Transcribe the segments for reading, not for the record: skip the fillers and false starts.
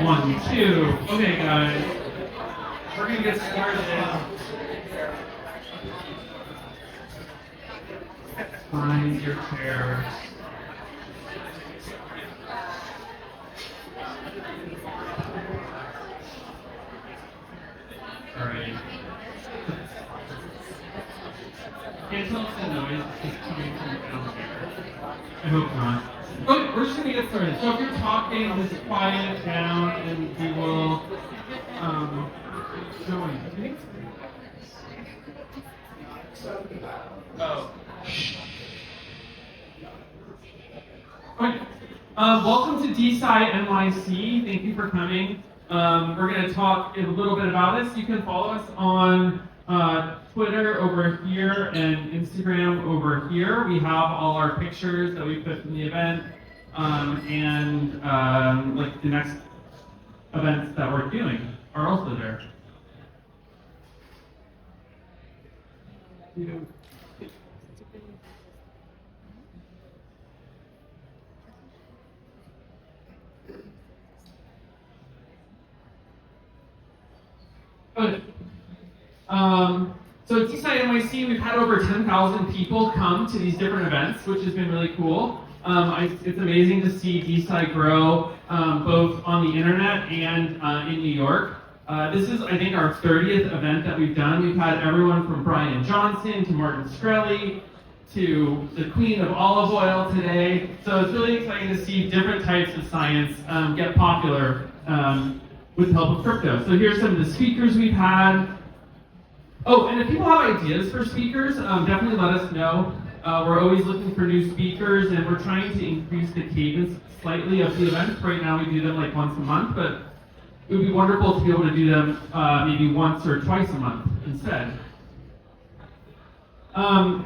1, 2. Okay, guys. We're going to get started. Find your chairs. All right. Can't tell if the noise is coming from down here. I hope not. Okay, we're just going to get started. So if you're talking, just quiet it down and we will join. Oh. Okay. Welcome to DeSciNYC. Thank you for coming. We're going to talk a little bit about us. You can follow us on Twitter over here and Instagram over here. We have all our pictures that we put from the event and like the next events that we're doing are also there. Yeah. Okay. So at DeSciNYC, we've had over 10,000 people come to these different events, which has been really cool. It's amazing to see DeSci grow both on the internet and in New York. This is, I think, our 30th event that we've done. We've had everyone from Brian Johnson to Martin Shkreli to the Queen of Olive Oil today. So it's really exciting to see different types of science get popular with the help of crypto. So here's some of the speakers we've had. Oh, and if people have ideas for speakers, definitely let us know. We're always looking for new speakers, and we're trying to increase the cadence slightly of the events. Right now we do them like once a month, but it would be wonderful to be able to do them maybe once or twice a month instead.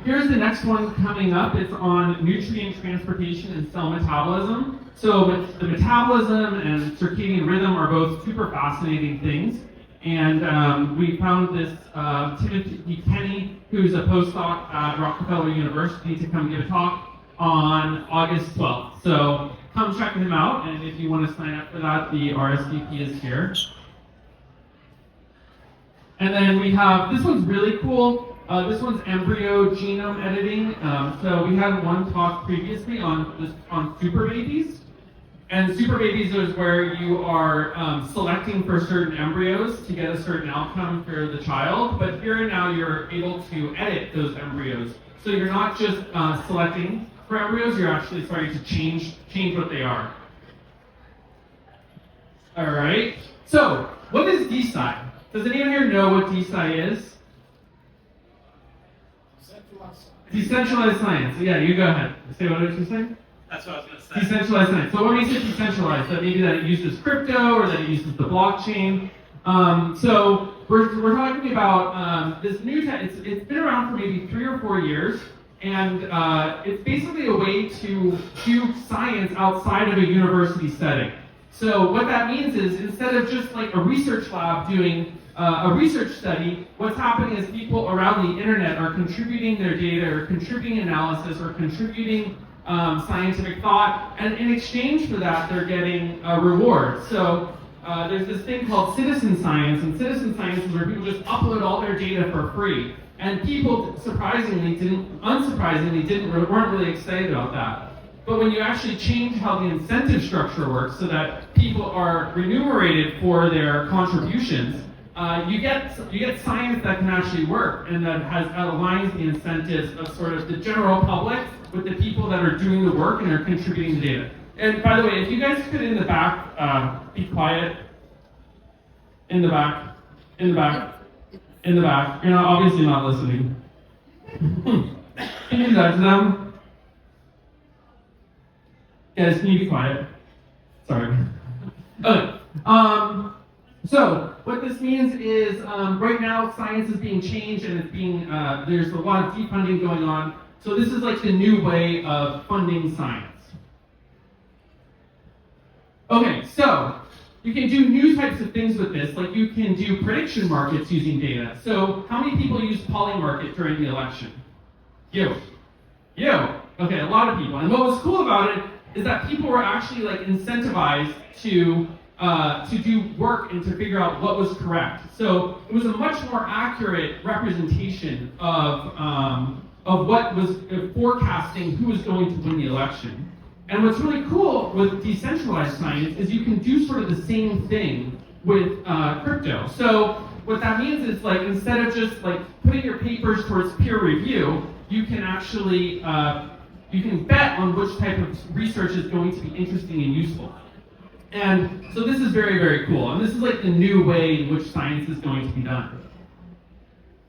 Here's the next one coming up. It's on nutrient transportation and cell metabolism. So the metabolism and circadian rhythm are both super fascinating things. And we found this Timothy Kenny, who's a postdoc at Rockefeller University, to come give a talk on August 12th. So come check him out, and if you want to sign up for that, the RSVP is here. And then we have, this one's really cool. This one's embryo genome editing. So we had one talk previously on super babies. And super babies is where you are selecting for certain embryos to get a certain outcome for the child. But here and now you're able to edit those embryos. So you're not just selecting for embryos, you're actually starting to change what they are. All right. So what is DeSci? Does anyone here know what DeSci is? Decentralized science. Yeah, you go ahead. Say what did you say? That's what I was going to say. Decentralized science. So what makes it decentralized? That maybe that it uses crypto or that it uses the blockchain. So we're talking about this new it's been around for maybe 3 or 4 years, and it's basically a way to do science outside of a university setting. So what that means is instead of just like a research lab doing a research study, what's happening is people around the internet are contributing their data or contributing analysis or contributing scientific thought, and in exchange for that, they're getting a reward. So there's this thing called citizen science, and citizen science is where people just upload all their data for free. And people, unsurprisingly, weren't really excited about that. But when you actually change how the incentive structure works, so that people are remunerated for their contributions, you get science that can actually work, and that aligns the incentives of sort of the general public with the people that are doing the work and are contributing the data. And by the way, if you guys could in the back, be quiet. In the back. You're obviously not listening. Can you do that to them? Guys, can you be quiet? Sorry. Okay. So what this means is right now science is being changed, and it's being there's a lot of defunding going on. So this is like the new way of funding science. Okay, so you can do new types of things with this, like you can do prediction markets using data. So how many people use Polymarket during the election? You. Okay, a lot of people. And what was cool about it is that people were actually like incentivized to to do work and to figure out what was correct. So it was a much more accurate representation of what was forecasting who was going to win the election. And what's really cool with decentralized science is you can do sort of the same thing with crypto. So what that means is, like, instead of just like putting your papers towards peer review, you can actually you can bet on which type of research is going to be interesting and useful. And so this is very, very cool. And this is like the new way in which science is going to be done.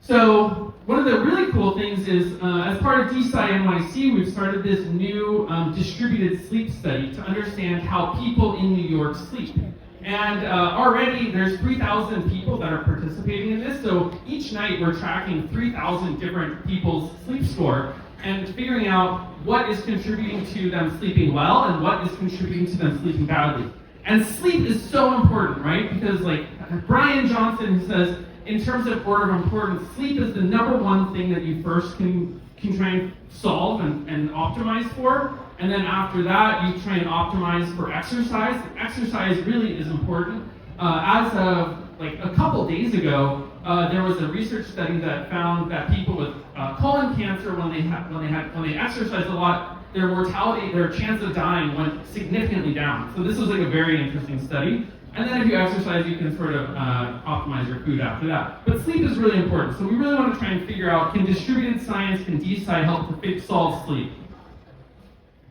So one of the really cool things is, as part of DeSciNYC, we've started this new distributed sleep study to understand how people in New York sleep. And already there's 3,000 people that are participating in this. So each night we're tracking 3,000 different people's sleep score and figuring out what is contributing to them sleeping well and what is contributing to them sleeping badly. And sleep is so important, right? Because like Brian Johnson says, in terms of order of importance, sleep is the number one thing that you first can try and solve and optimize for. And then after that, you try and optimize for exercise. Exercise really is important. As of like a couple days ago, there was a research study that found that people with colon cancer, when they exercised a lot, their mortality, their chance of dying went significantly down. So this was like a very interesting study. And then if you exercise, you can sort of optimize your food after that. But sleep is really important. So we really want to try and figure out, can distributed science, can DeSci help to solve sleep?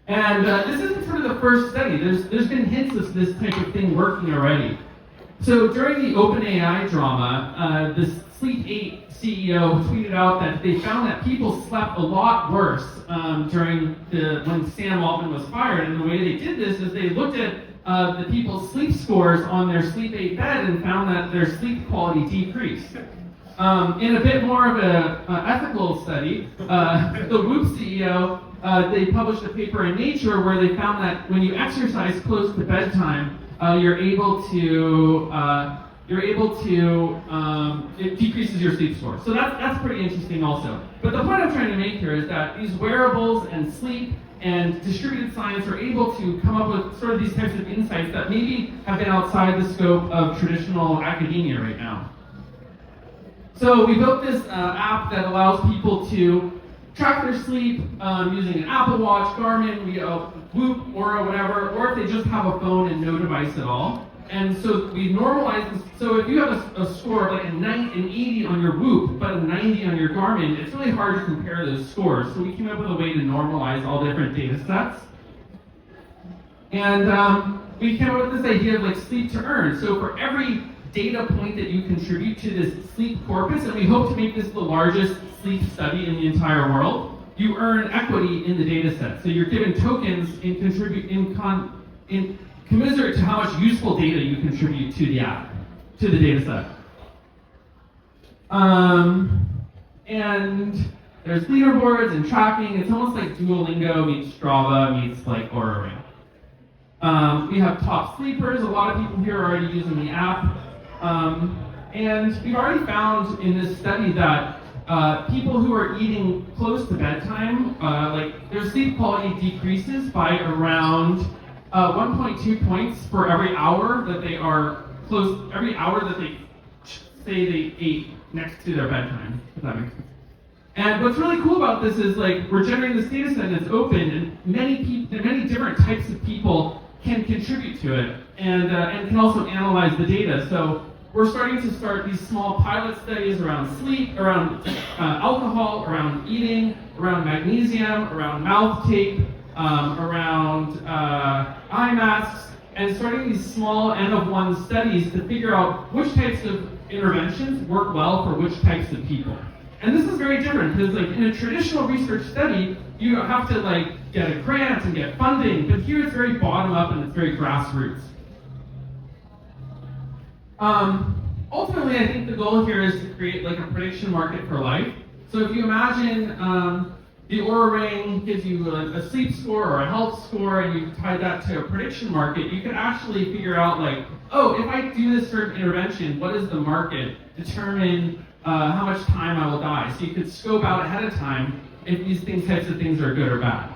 And this isn't sort of the first study. There's been hints of this type of thing working already. So during the OpenAI drama, the Sleep 8 CEO tweeted out that they found that people slept a lot worse during when Sam Altman was fired. And the way they did this is they looked at the people's sleep scores on their Sleep 8 bed and found that their sleep quality decreased. In a bit more of an ethical study, the Whoop CEO, they published a paper in Nature where they found that when you exercise close to bedtime, it decreases your sleep score. So that's pretty interesting also. But the point I'm trying to make here is that these wearables and sleep and distributed science are able to come up with sort of these types of insights that maybe have been outside the scope of traditional academia right now. So we built this app that allows people to track their sleep using an Apple Watch, Garmin, Whoop, or whatever, or if they just have a phone and no device at all. And so we normalize this. So if you have a score of like an 80 on your Whoop, but a 90 on your Garmin, it's really hard to compare those scores. So we came up with a way to normalize all different data sets. And we came up with this idea of like sleep to earn. So for every data point that you contribute to this sleep corpus, and we hope to make this the largest sleep study in the entire world, you earn equity in the data set. So you're given tokens in commiserate to how much useful data you contribute to the app, to the data set. And there's leaderboards and tracking. It's almost like Duolingo meets Strava meets like Oura Ring. We have top sleepers. A lot of people here are already using the app. And we've already found in this study that people who are eating close to bedtime, like their sleep quality decreases by around 1.2 points for every hour that they are close, every hour that they say they ate next to their bedtime, if that makes sense. And what's really cool about this is like we're generating this data set that's open, and many different types of people can contribute to it and can also analyze the data. So we're starting to start these small pilot studies around sleep, around alcohol, around eating, around magnesium, around mouth tape, around eye masks, and starting these small N-of-1 studies to figure out which types of interventions work well for which types of people. And this is very different because, like, in a traditional research study, you have to like get a grant and get funding, but here it's very bottom up and it's very grassroots. Ultimately, I think the goal here is to create like a prediction market for life. So if you imagine the Oura Ring gives you a sleep score or a health score, and you tie that to a prediction market, you can actually figure out like, oh, if I do this certain intervention, what is the market? Determine how much time I will die. So you could scope out ahead of time if these types of things are good or bad.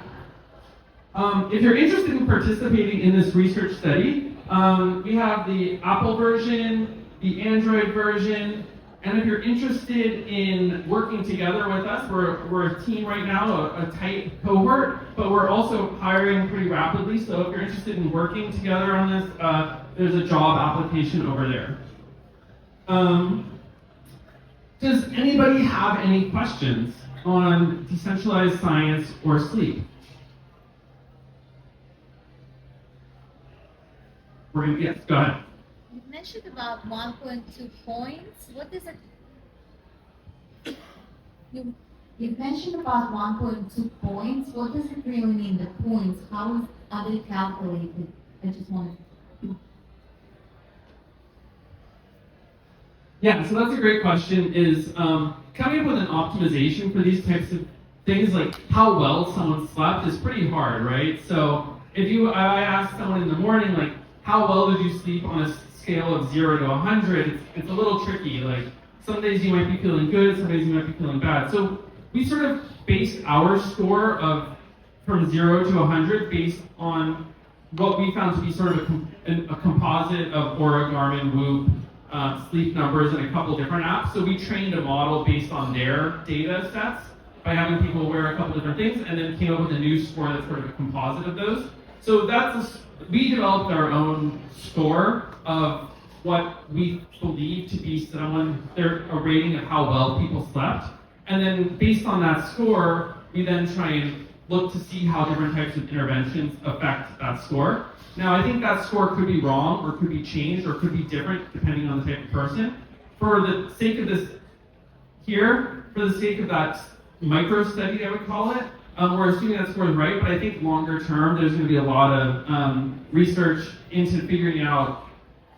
If you're interested in participating in this research study, We have the Apple version, the Android version, and if you're interested in working together with us, we're a team right now, a tight cohort, but we're also hiring pretty rapidly, so if you're interested in working together on this, there's a job application over there. Does anybody have any questions on decentralized science or sleep? Yes, go ahead. You mentioned about 1.2 points. What is it? You mentioned about 1.2 points. What does it really mean, the points? How are they calculated? I just wanted to... Yeah, so that's a great question, is coming up with an optimization for these types of things, like how well someone slept, is pretty hard, right? So if I ask someone in the morning, like, how well did you sleep on a scale of 0 to 100, it's a little tricky. Like, some days you might be feeling good, some days you might be feeling bad. So we sort of based our score from 0 to 100 based on what we found to be sort of a composite of Oura, Garmin, Whoop, sleep numbers, and a couple different apps. So we trained a model based on their data sets by having people wear a couple different things, and then came up with a new score that's sort of a composite of those. So we developed our own score of what we believe to be a rating of how well people slept. And then based on that score, we then try and look to see how different types of interventions affect that score. Now, I think that score could be wrong, or could be changed, or could be different depending on the type of person. For the sake of this here, for the sake of that micro study, I would call it, we're assuming that score is right, but I think longer term, there's going to be a lot of research into figuring out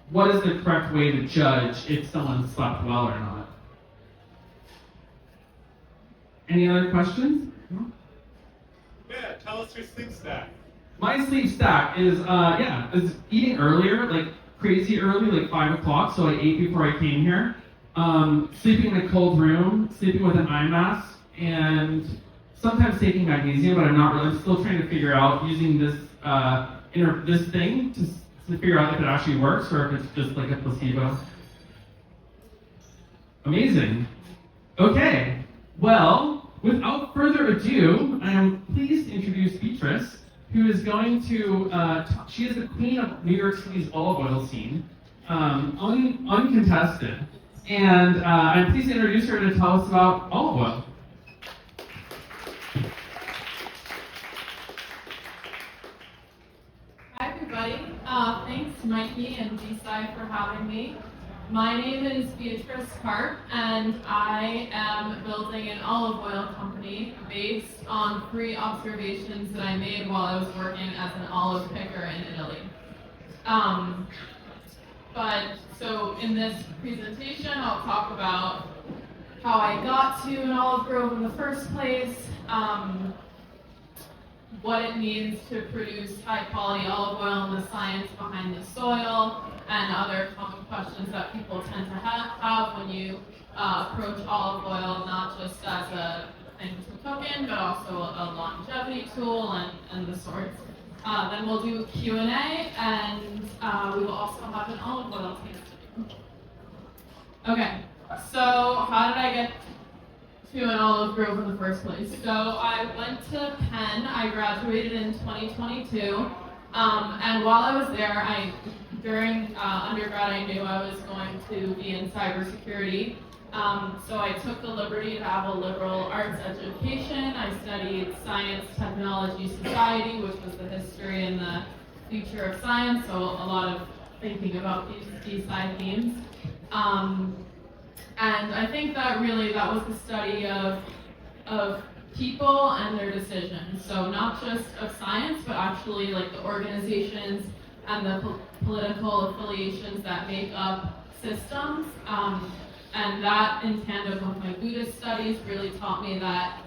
what is the correct way to judge if someone slept well or not. Any other questions? Yeah, tell us your sleep stack. My sleep stack is eating earlier, like crazy early, like 5 o'clock, so I ate before I came here. Sleeping in a cold room, sleeping with an eye mask, and sometimes taking magnesium, but I'm still trying to figure out using this this thing to figure out if it actually works or if it's just like a placebo. Amazing. Okay, well, without further ado, I am pleased to introduce Beatrice, who is going to, she is the queen of New York City's olive oil scene, uncontested. And I'm pleased to introduce her to tell us about olive oil. Hi everybody, thanks Mikey and DeSci for having me. My name is Beatrice Karp, and I am building an olive oil company based on 3 observations that I made while I was working as an olive picker in Italy. So in this presentation, I'll talk about how I got to an olive grove in the first place, what it means to produce high-quality olive oil and the science behind the soil, and other common questions that people tend to have when you approach olive oil, not just as a thing to cook in, but also a longevity tool and the sorts. Then we'll do Q&A, and we will also have an olive oil tasting. Okay, so how did I get to an olive grove in the first place? So I went to Penn. I graduated in 2022, and while I was there, during undergrad, I knew I was going to be in cybersecurity. So I took the liberty to have a liberal arts education. I studied science, technology, society, which was the history and the future of science, so a lot of thinking about these side themes. And I think that was the study of people and their decisions. So not just of science, but actually like the organizations and the political affiliations that make up systems. And that, in tandem with my Buddhist studies, really taught me that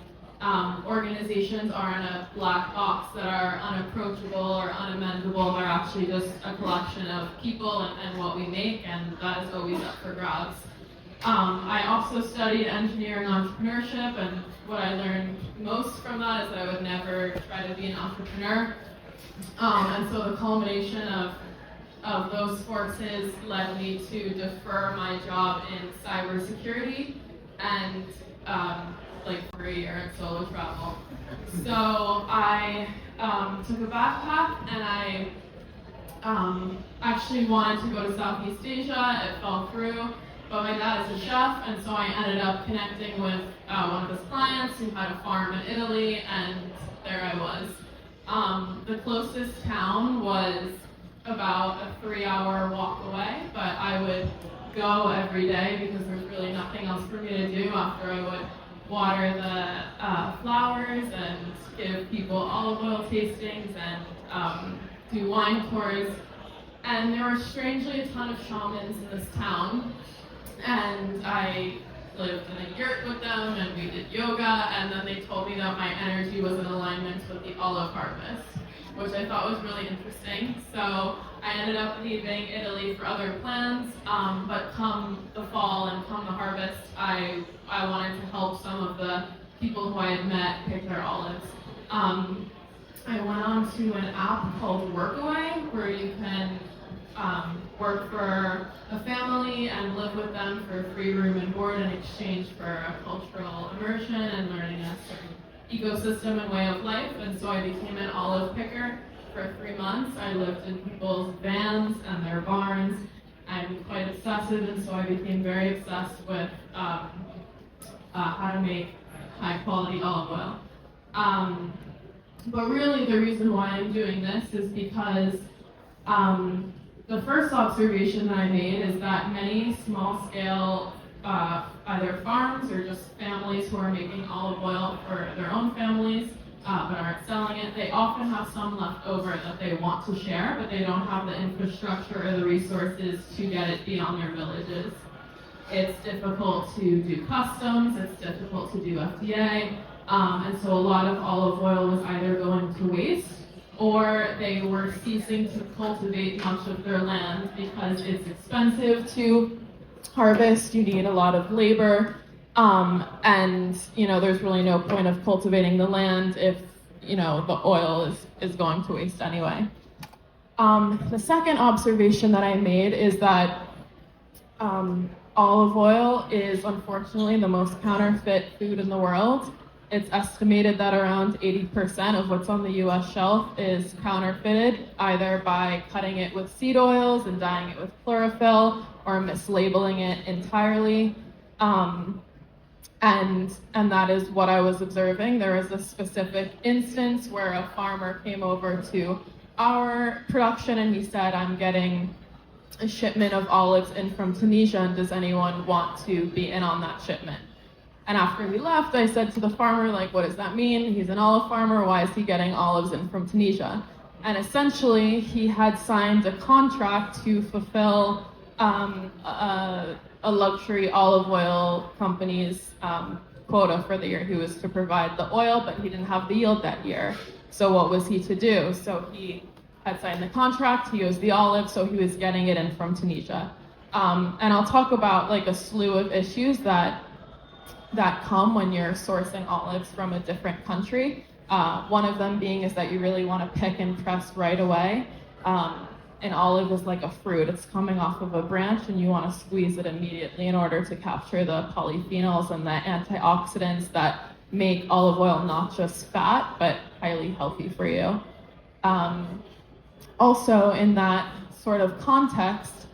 organizations aren't a black box that are unapproachable or unamendable. They're actually just a collection of people and what we make, and that is always up for grabs. I also studied engineering entrepreneurship, and what I learned most from that is that I would never try to be an entrepreneur. And so the culmination of of those forces led me to defer my job in cybersecurity and for a year in solo travel. So I took a backpack and I actually wanted to go to Southeast Asia. It fell through, but my dad is a chef, and so I ended up connecting with one of his clients who had a farm in Italy, and there I was. The closest town was about a 3-hour walk away, but I would go every day because there's really nothing else for me to do after I would water the flowers and give people olive oil tastings and do wine tours. And there were strangely a ton of shamans in this town, and I lived in a yurt with them and we did yoga, and then they told me that my energy was in alignment with the olive harvest, which I thought was really interesting. So I ended up leaving Italy for other plans, but come the fall and come the harvest, I wanted to help some of the people who I had met pick their olives. I went on to an app called Workaway, where you can work for a family and live with them for free room and board in exchange for a cultural immersion and learning a certain ecosystem and way of life. And so I became an olive picker for 3 months. I lived in people's vans and their barns. I'm quite obsessive, and so I became very obsessed with how to make high quality olive oil. But really the reason why I'm doing this is because the first observation that I made is that many small-scale either farms or just families who are making olive oil for their own families but aren't selling it, they often have some left over that they want to share, but they don't have the infrastructure or the resources to get it beyond their villages. It's difficult to do customs, it's difficult to do FDA, and so a lot of olive oil was either going to waste or they were ceasing to cultivate much of their land because it's expensive to harvest, you need a lot of labor, and there's really no point of cultivating the land if the oil is going to waste anyway. The second observation that I made is that olive oil is unfortunately the most counterfeit food in the world. It's estimated that around 80% of what's on the US shelf is counterfeited, either by cutting it with seed oils and dyeing it with chlorophyll or mislabeling it entirely. And that is what I was observing. There was a specific instance where a farmer came over to our production and he said, I'm getting a shipment of olives in from Tunisia, and does anyone want to be in on that shipment? And after we left, I said to the farmer, what does that mean? He's an olive farmer, why is he getting olives in from Tunisia? And essentially, he had signed a contract to fulfill a luxury olive oil company's quota for the year. He was to provide the oil, but he didn't have the yield that year. So what was he to do? So he had signed the contract, he owes the olive, so he was getting it in from Tunisia. And I'll talk about a slew of issues that come when you're sourcing olives from a different country. One of them being is that you really want to pick and press right away. An olive is like a fruit. It's coming off of a branch and you want to squeeze it immediately in order to capture the polyphenols and the antioxidants that make olive oil not just fat, but highly healthy for you. Also, in that sort of context,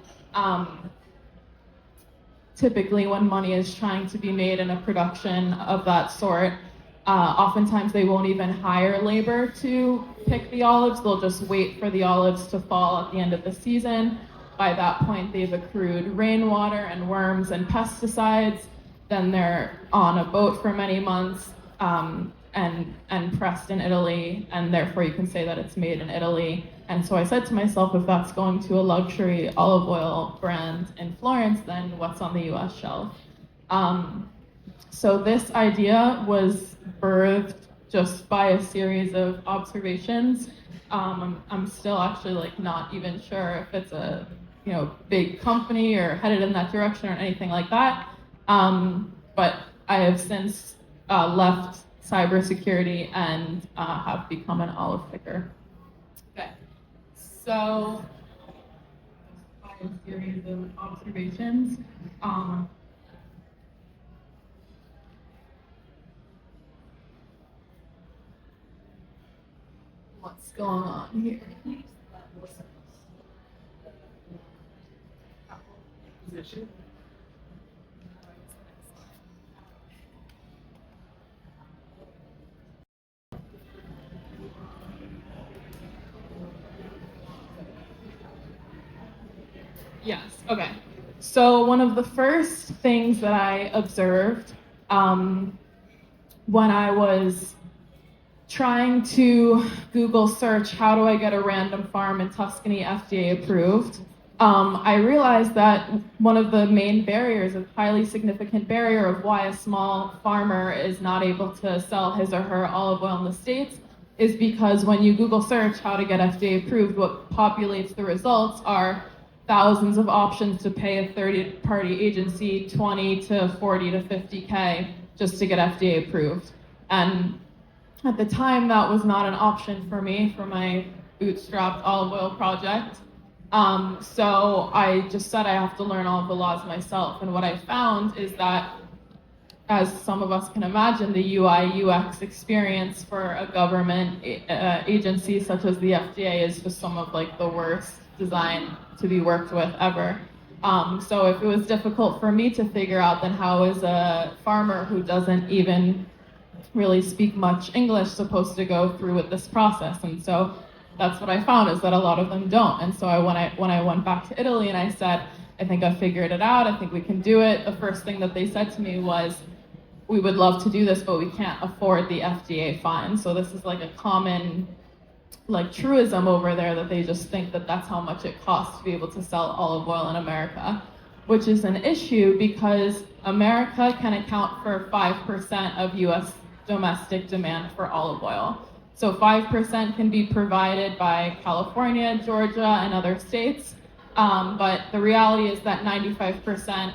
typically when money is trying to be made in a production of that sort, oftentimes they won't even hire labor to pick the olives. They'll just wait for the olives to fall at the end of the season. By that point, they've accrued rainwater and worms and pesticides. Then they're on a boat for many months and pressed in Italy, and therefore you can say that it's made in Italy. And so I said to myself, if that's going to a luxury olive oil brand in Florence, then what's on the US shelf? So this idea was birthed just by a series of observations. I'm still actually not even sure if it's a big company or headed in that direction or anything like that. But I have since left cybersecurity and have become an olive picker. Okay, so a series of observations. What's going on here? Position. Yes, okay. So one of the first things that I observed when I was trying to Google search how do I get a random farm in Tuscany FDA approved, I realized that one of the main barriers, a highly significant barrier of why a small farmer is not able to sell his or her olive oil in the States is because when you Google search how to get FDA approved, what populates the results are thousands of options to pay a third-party agency 20 to 40 to 50K just to get FDA approved. And at the time, that was not an option for me for my bootstrapped olive oil project. So I just said I have to learn all of the laws myself. And what I found is that, as some of us can imagine, the UI UX experience for a government agency such as the FDA is just some of like the worst design to be worked with ever. So if it was difficult for me to figure out, then how is a farmer who doesn't even really speak much English supposed to go through with this process? And so that's what I found, is that a lot of them don't. And so when I went back to Italy and I said, I think I figured it out, I think we can do it, the first thing that they said to me was, we would love to do this, but we can't afford the FDA fine. So this is like a common like truism over there, that they just think that that's how much it costs to be able to sell olive oil in America, which is an issue because America can account for 5% of US domestic demand for olive oil. So 5% can be provided by California, Georgia, and other states. But the reality is that 95%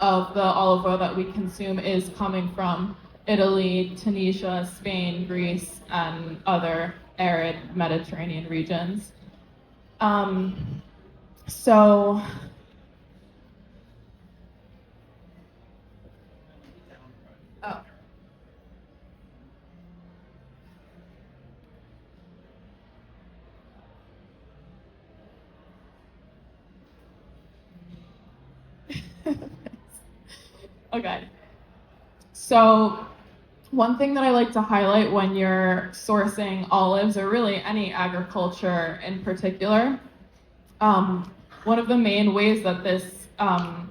of the olive oil that we consume is coming from Italy, Tunisia, Spain, Greece, and other arid Mediterranean regions. So oh. Okay. So one thing that I like to highlight when you're sourcing olives, or really any agriculture in particular, one of the main ways that this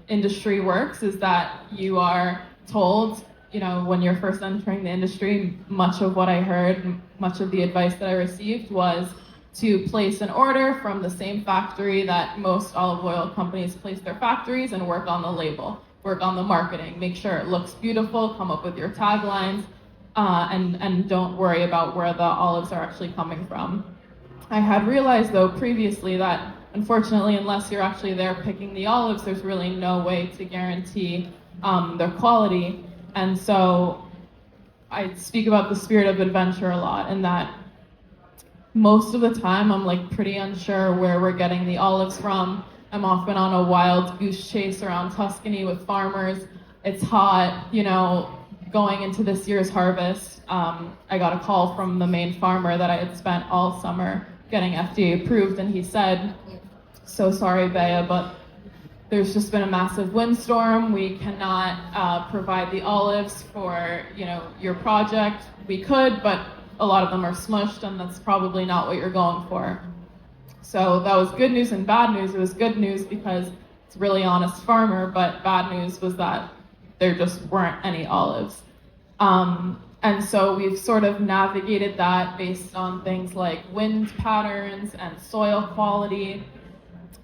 industry works is that you are told, when you're first entering the industry, much of what I heard, much of the advice that I received was to place an order from the same factory that most olive oil companies place their factories, and work on the label, work on the marketing, make sure it looks beautiful, come up with your taglines, and don't worry about where the olives are actually coming from. I had realized though previously that unfortunately, unless you're actually there picking the olives, there's really no way to guarantee their quality. And so I speak about the spirit of adventure a lot, in that most of the time I'm like pretty unsure where we're getting the olives from. I'm often on a wild goose chase around Tuscany with farmers. It's hot, going into this year's harvest. I got a call from the main farmer that I had spent all summer getting FDA approved, and he said, so sorry, Bea, but there's just been a massive windstorm. We cannot provide the olives for, your project. We could, but a lot of them are smushed, and that's probably not what you're going for. So that was good news and bad news. It was good news because it's a really honest farmer, but bad news was that there just weren't any olives. And so we've sort of navigated that based on things like wind patterns and soil quality,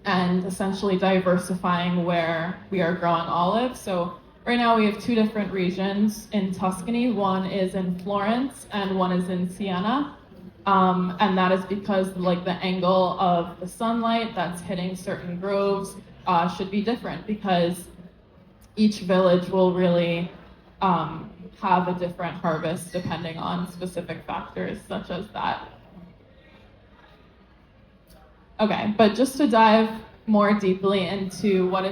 and essentially diversifying where we are growing olives. So right now we have two different regions in Tuscany. One is in Florence and one is in Siena. And that is because the angle of the sunlight that's hitting certain groves should be different, because each village will really have a different harvest depending on specific factors such as that. Okay, but just to dive more deeply into what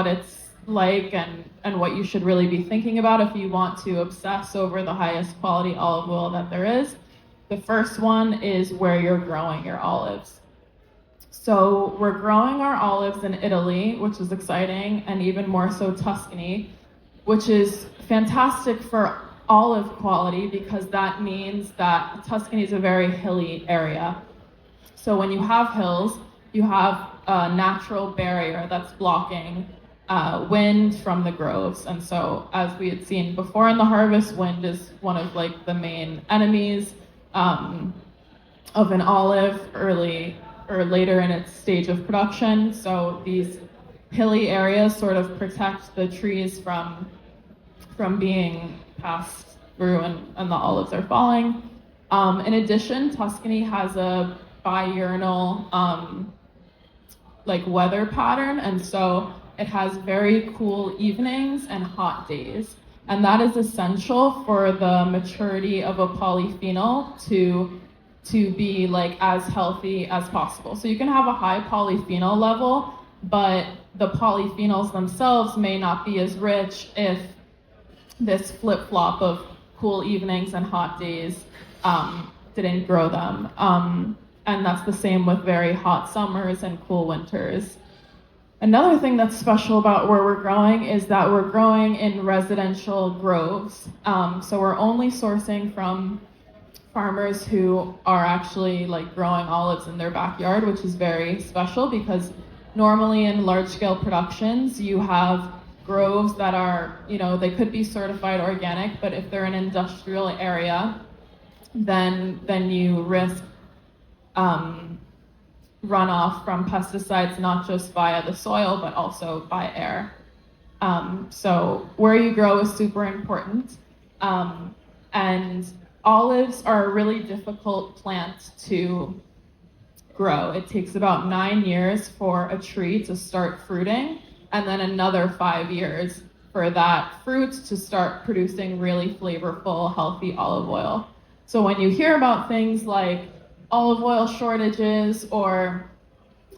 it's like and what you should really be thinking about if you want to obsess over the highest quality olive oil that there is. The first one is where you're growing your olives. So we're growing our olives in Italy, which is exciting, and even more so Tuscany, which is fantastic for olive quality because that means that Tuscany is a very hilly area. So when you have hills, you have a natural barrier that's blocking wind from the groves. And so as we had seen before in the harvest, wind is one of like the main enemies of an olive early or later in its stage of production. So these hilly areas sort of protect the trees from being passed through and the olives are falling. In addition, Tuscany has a biurnal like weather pattern, and so it has very cool evenings and hot days. And that is essential for the maturity of a polyphenol to be like as healthy as possible. So you can have a high polyphenol level, but the polyphenols themselves may not be as rich if this flip-flop of cool evenings and hot days didn't grow them. And that's the same with very hot summers and cool winters. Another thing that's special about where we're growing is that we're growing in residential groves. So we're only sourcing from farmers who are actually like growing olives in their backyard, which is very special because normally in large-scale productions, you have groves that are, they could be certified organic, but if they're an industrial area, then you risk runoff from pesticides, not just via the soil, but also by air. So where you grow is super important. And olives are a really difficult plant to grow. It takes about 9 years for a tree to start fruiting, and then another 5 years for that fruit to start producing really flavorful, healthy olive oil. So when you hear about things like olive oil shortages or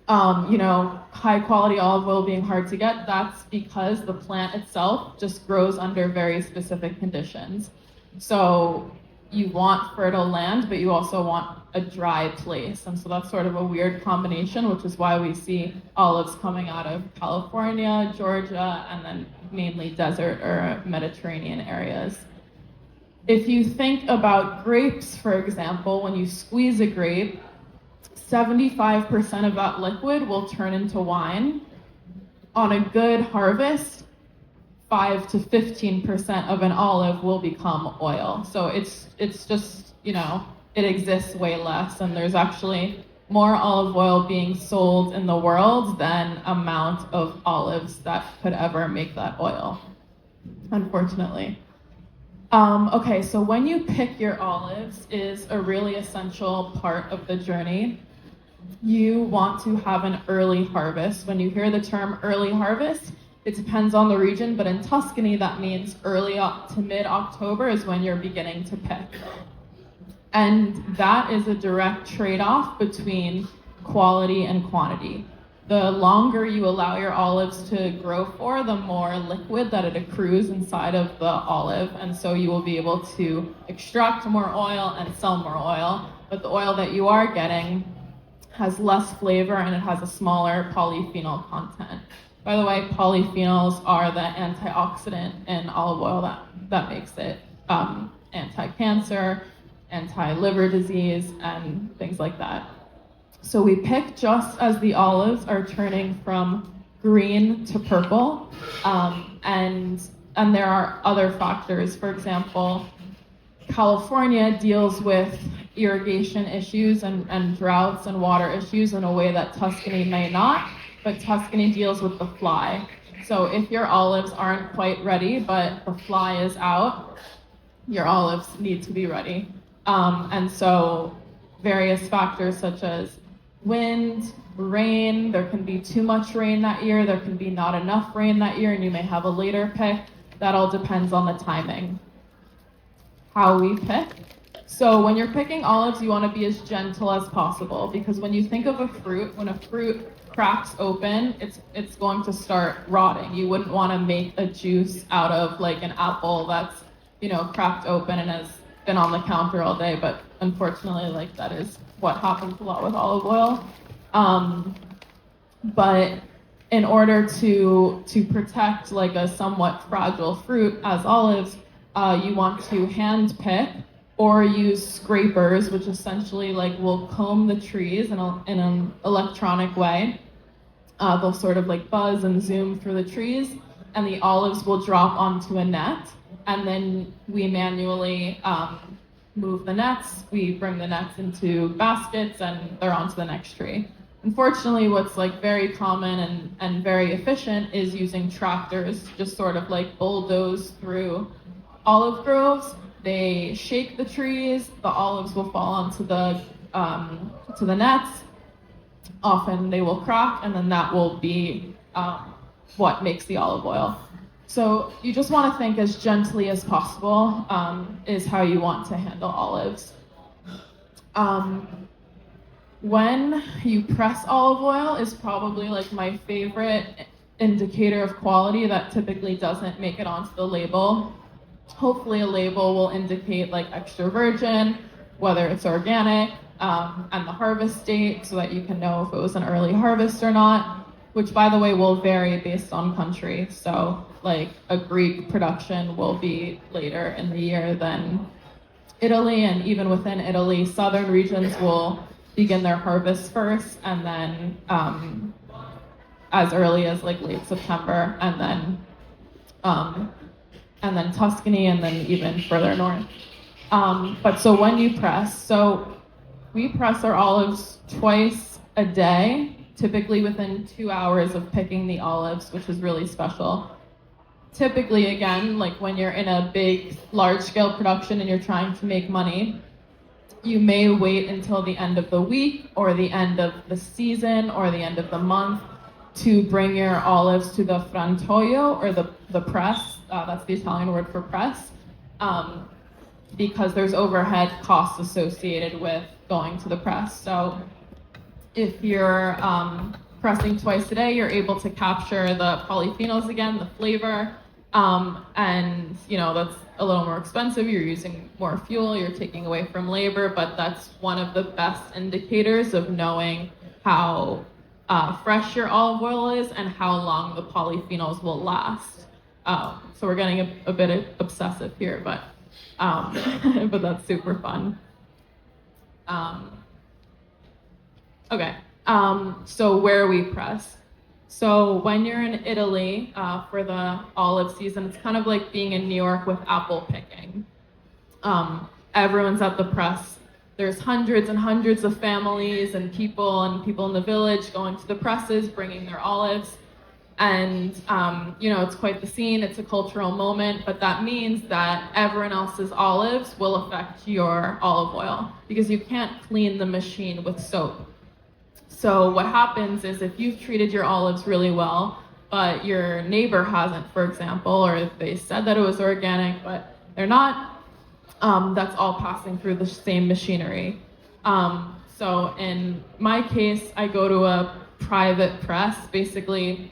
high quality olive oil being hard to get, that's because the plant itself just grows under very specific conditions. So you want fertile land, but you also want a dry place. And so that's sort of a weird combination, which is why we see olives coming out of California, Georgia, and then mainly desert or Mediterranean areas. If you think about grapes, for example, when you squeeze a grape, 75% of that liquid will turn into wine. On a good harvest, 5 to 15% of an olive will become oil. So it's just, it exists way less, and there's actually more olive oil being sold in the world than amount of olives that could ever make that oil, unfortunately. Okay, so when you pick your olives is a really essential part of the journey. You want to have an early harvest. When you hear the term early harvest, it depends on the region, but in Tuscany, that means early to mid-October is when you're beginning to pick. And that is a direct trade-off between quality and quantity. The longer you allow your olives to grow for, the more liquid that it accrues inside of the olive, and so you will be able to extract more oil and sell more oil, but the oil that you are getting has less flavor and it has a smaller polyphenol content. By the way, polyphenols are the antioxidant in olive oil that makes it anti-cancer, anti-liver disease, and things like that. So we pick just as the olives are turning from green to purple, and there are other factors. For example, California deals with irrigation issues and droughts and water issues in a way that Tuscany may not, but Tuscany deals with the fly. So if your olives aren't quite ready, but the fly is out, your olives need to be ready. And so various factors such as wind, rain, there can be too much rain that year, there can be not enough rain that year, and you may have a later pick. That all depends on the timing. How we pick. So when you're picking olives, you want to be as gentle as possible, because when you think of a fruit, when a fruit cracks open, it's going to start rotting. You wouldn't want to make a juice out of like an apple that's, you know, cracked open and has been on the counter all day, but unfortunately, like that is what happens a lot with olive oil. But in order to protect like a somewhat fragile fruit as olives, you want to hand pick or use scrapers, which essentially like will comb the trees in an electronic way. They'll sort of like buzz and zoom through the trees, and the olives will drop onto a net, and then we manually move the nets. We bring the nets into baskets, and they're onto the next tree. Unfortunately, what's like very common and very efficient is using tractors, just sort of like bulldoze through olive groves. They shake the trees, the olives will fall onto the nets. Often they will crack, and then that will be what makes the olive oil. So you just want to think as gently as possible is how you want to handle olives. When you press olive oil is probably like my favorite indicator of quality that typically doesn't make it onto the label. Hopefully a label will indicate like extra virgin, whether it's organic, and the harvest date so that you can know if it was an early harvest or not, which by the way will vary based on country. So like a Greek production will be later in the year than Italy, and even within Italy, southern regions will begin their harvest first, and then as early as like late September, and then Tuscany, and then even further north. But so when you press, so we press our olives twice a day, typically within 2 hours of picking the olives, which is really special. Typically, again, like when you're in a big, large-scale production and you're trying to make money, you may wait until the end of the week or the end of the season or the end of the month to bring your olives to the frantoio, or the press. That's the Italian word for press, because there's overhead costs associated with going to the press. So if you're pressing twice a day, you're able to capture the polyphenols again, the flavor, and you know that's a little more expensive. You're using more fuel, you're taking away from labor, but that's one of the best indicators of knowing how fresh your olive oil is and how long the polyphenols will last. So we're getting a bit obsessive here, but but that's super fun. Okay, so where we press. So when you're in Italy for the olive season, it's kind of like being in New York with apple picking. Everyone's at the press. There's hundreds and hundreds of families and people in the village going to the presses, bringing their olives. And, you know, it's quite the scene. It's a cultural moment, but that means that everyone else's olives will affect your olive oil because you can't clean the machine with soap. So what happens is if you've treated your olives really well, but your neighbor hasn't, for example, or if they said that it was organic, but they're not, that's all passing through the same machinery. So in my case, I go to a private press. Basically,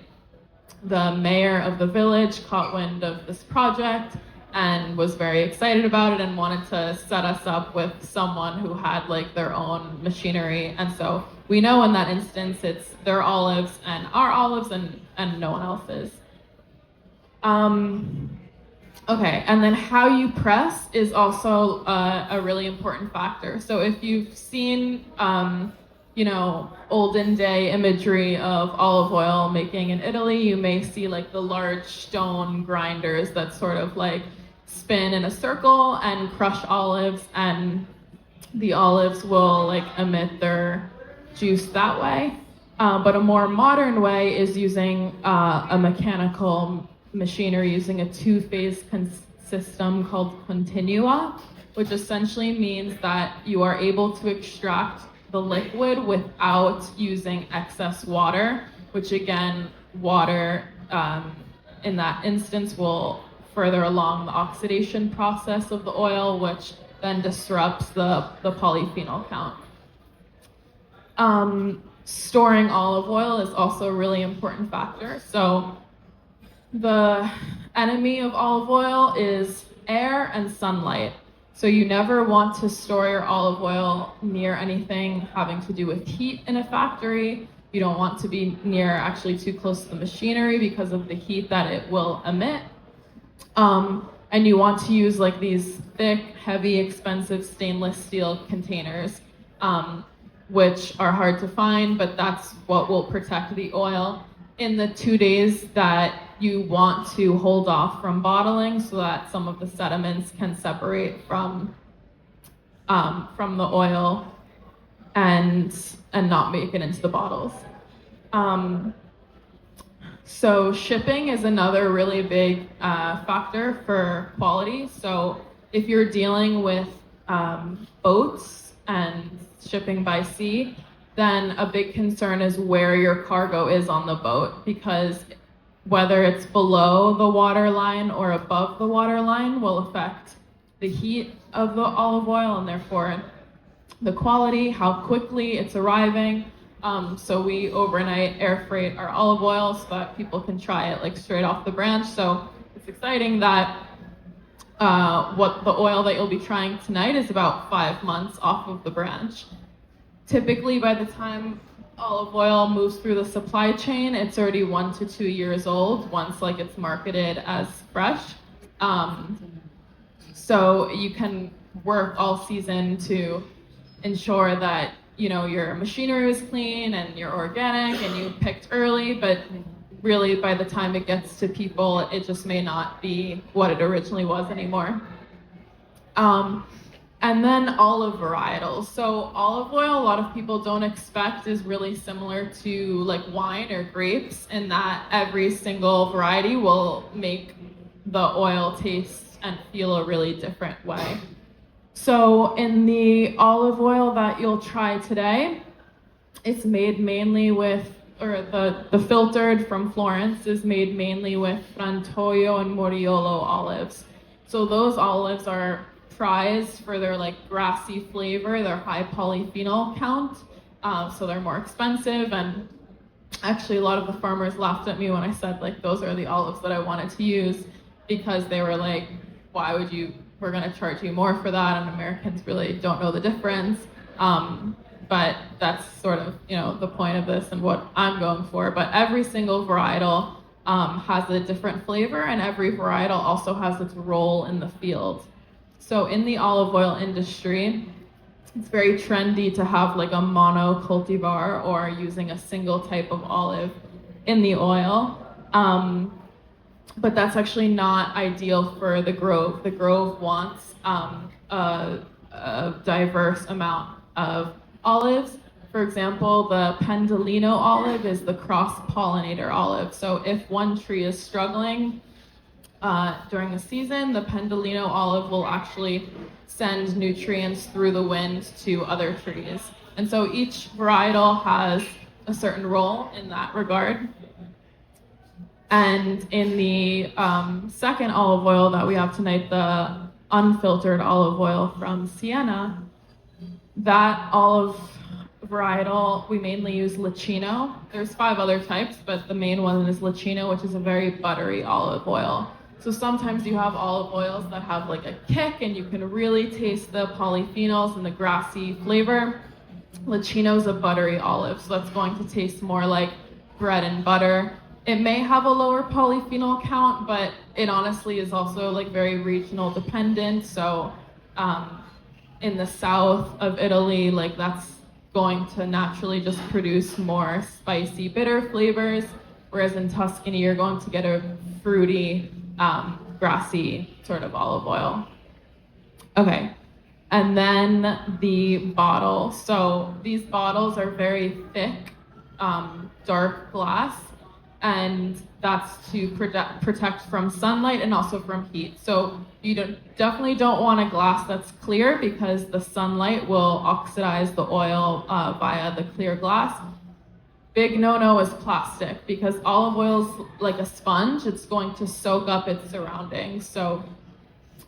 the mayor of the village caught wind of this project and was very excited about it and wanted to set us up with someone who had like their own machinery. And so we know in that instance it's their olives and our olives and no one else's. Okay, and then how you press is also a really important factor. So if you've seen, you know, olden day imagery of olive oil making in Italy, you may see like the large stone grinders that sort of like spin in a circle and crush olives, and the olives will like emit their juice that way. But a more modern way is using a mechanical machinery, using a two-phase system called continua, which essentially means that you are able to extract the liquid without using excess water, which again, water in that instance will further along the oxidation process of the oil, which then disrupts the polyphenol count. Storing olive oil is also a really important factor. So the enemy of olive oil is air and sunlight. So you never want to store your olive oil near anything having to do with heat in a factory. You don't want to be near actually too close to the machinery because of the heat that it will emit. And you want to use like these thick, heavy, expensive stainless steel containers, which are hard to find, but that's what will protect the oil in the 2 days that you want to hold off from bottling so that some of the sediments can separate from the oil and not make it into the bottles. So shipping is another really big factor for quality. So if you're dealing with boats and shipping by sea, then a big concern is where your cargo is on the boat, because whether it's below the water line or above the water line will affect the heat of the olive oil and therefore the quality, how quickly it's arriving. So we overnight air freight our olive oil so that people can try it like straight off the branch. So it's exciting that what the oil that you'll be trying tonight is about 5 months off of the branch. Typically by the time olive oil moves through the supply chain, it's already 1 to 2 years old once like it's marketed as fresh. So you can work all season to ensure that your machinery was clean and you're organic and you picked early, but really by the time it gets to people, it just may not be what it originally was anymore. And then olive varietals. So olive oil, a lot of people don't expect is really similar to like wine or grapes, in that every single variety will make the oil taste and feel a really different way. So in the olive oil that you'll try today, it's made mainly with, or the filtered from Florence is made mainly with Frantoio and Moriolo olives. So those olives are prized for their like grassy flavor, their high polyphenol count. So they're more expensive, and actually a lot of the farmers laughed at me when I said like those are the olives that I wanted to use, because they were like, why would we're gonna charge you more for that, and Americans really don't know the difference. But that's sort of the point of this and what I'm going for. But every single varietal has a different flavor, and every varietal also has its role in the field. So in the olive oil industry, it's very trendy to have like a mono cultivar, or using a single type of olive in the oil. But that's actually not ideal for the grove. The grove wants a diverse amount of olives. For example, the Pendolino olive is the cross-pollinator olive. So if one tree is struggling during the season, the Pendolino olive will actually send nutrients through the wind to other trees. And so each varietal has a certain role in that regard. And in the second olive oil that we have tonight, the unfiltered olive oil from Siena, that olive varietal, we mainly use Licino. There's 5 other types, but the main one is Licino, which is a very buttery olive oil. So sometimes you have olive oils that have like a kick and you can really taste the polyphenols and the grassy flavor. Licino is a buttery olive, so that's going to taste more like bread and butter. It may have a lower polyphenol count, but it honestly is also like very regional dependent. So in the south of Italy, like that's going to naturally just produce more spicy, bitter flavors, whereas in Tuscany, you're going to get a fruity, grassy sort of olive oil. Okay, and then the bottle. So these bottles are very thick, dark glass, and that's to protect from sunlight and also from heat. So you definitely don't want a glass that's clear, because the sunlight will oxidize the oil via the clear glass. Big no-no is plastic, because olive oil is like a sponge. It's going to soak up its surroundings. So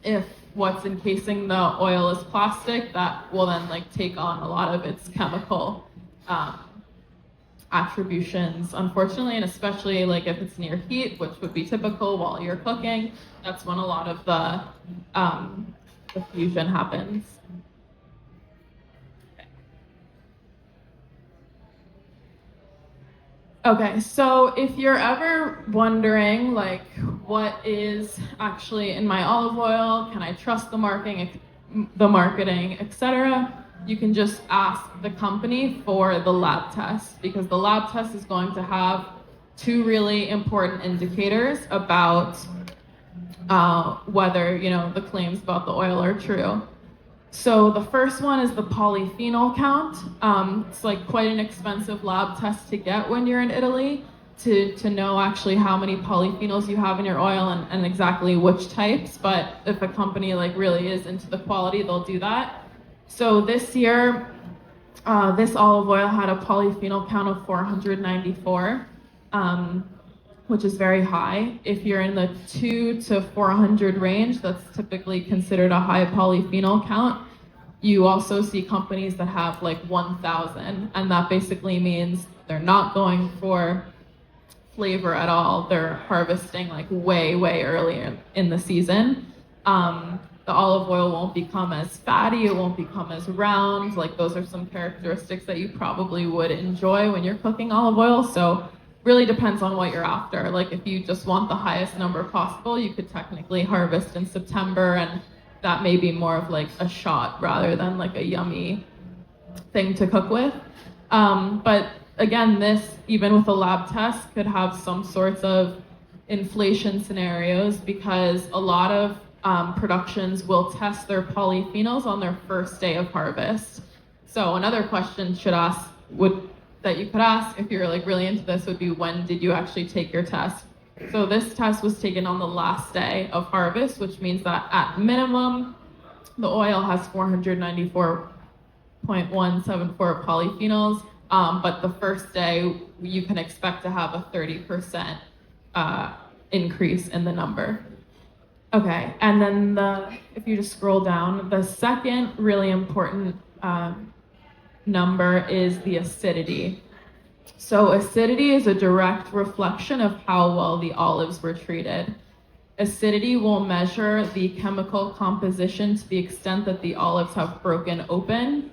if what's encasing the oil is plastic, that will then like take on a lot of its chemical attributions, unfortunately, and especially like if it's near heat, which would be typical while you're cooking. That's when a lot of the fusion happens. Okay, so if you're ever wondering, like, what is actually in my olive oil, can I trust the marketing, etc., you can just ask the company for the lab test, because the lab test is going to have two really important indicators about whether, you know, the claims about the oil are true. So the first one is the polyphenol count. It's like quite an expensive lab test to get when you're in Italy to know actually how many polyphenols you have in your oil and exactly which types. But if a company like really is into the quality, they'll do that. So this year, this olive oil had a polyphenol count of 494, which is very high. If you're in the 2 to 400 range, that's typically considered a high polyphenol count. You also see companies that have like 1,000, and that basically means they're not going for flavor at all. They're harvesting like way earlier in the season. The olive oil won't become as fatty, it won't become as round. Like those are some characteristics that you probably would enjoy when you're cooking olive oil. So really depends on what you're after. Like if you just want the highest number possible, you could technically harvest in September, and that may be more of like a shot rather than like a yummy thing to cook with. But again, this, even with a lab test, could have some sorts of inflation scenarios, because a lot of productions will test their polyphenols on their first day of harvest. So another question that you could ask if you're like really into this would be, when did you actually take your test? So this test was taken on the last day of harvest, which means that at minimum, the oil has 494.174 polyphenols, but the first day you can expect to have a 30% increase in the number. Okay, and then if you just scroll down, the second really important number is the acidity. So acidity is a direct reflection of how well the olives were treated. Acidity will measure the chemical composition to the extent that the olives have broken open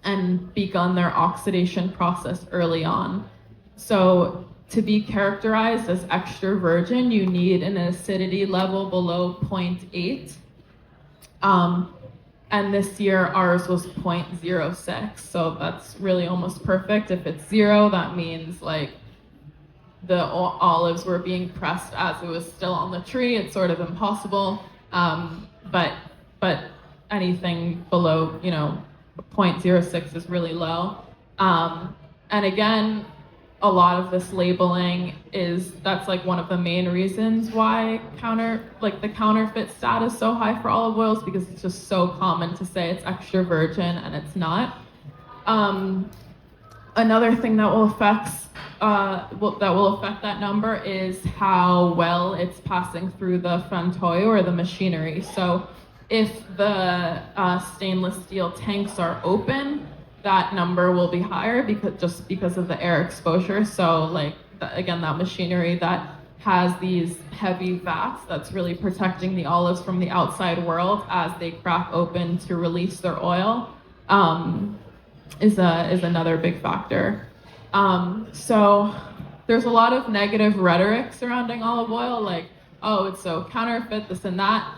and begun their oxidation process early on. So to be characterized as extra virgin, you need an acidity level below 0.8. And this year ours was 0.06, so that's really almost perfect. If it's 0, that means like the olives were being pressed as it was still on the tree. It's sort of impossible, but anything below 0.06 is really low. And again, a lot of this labeling that's like one of the main reasons why the counterfeit stat is so high for olive oils, because it's just so common to say it's extra virgin and it's not. Another thing that will affect that number is how well it's passing through the frantoio or the machinery. So if the stainless steel tanks are open, that number will be higher because of the air exposure. So like again, that machinery that has these heavy vats that's really protecting the olives from the outside world as they crack open to release their oil is another big factor. So there's a lot of negative rhetoric surrounding olive oil, like, oh, it's so counterfeit, this and that.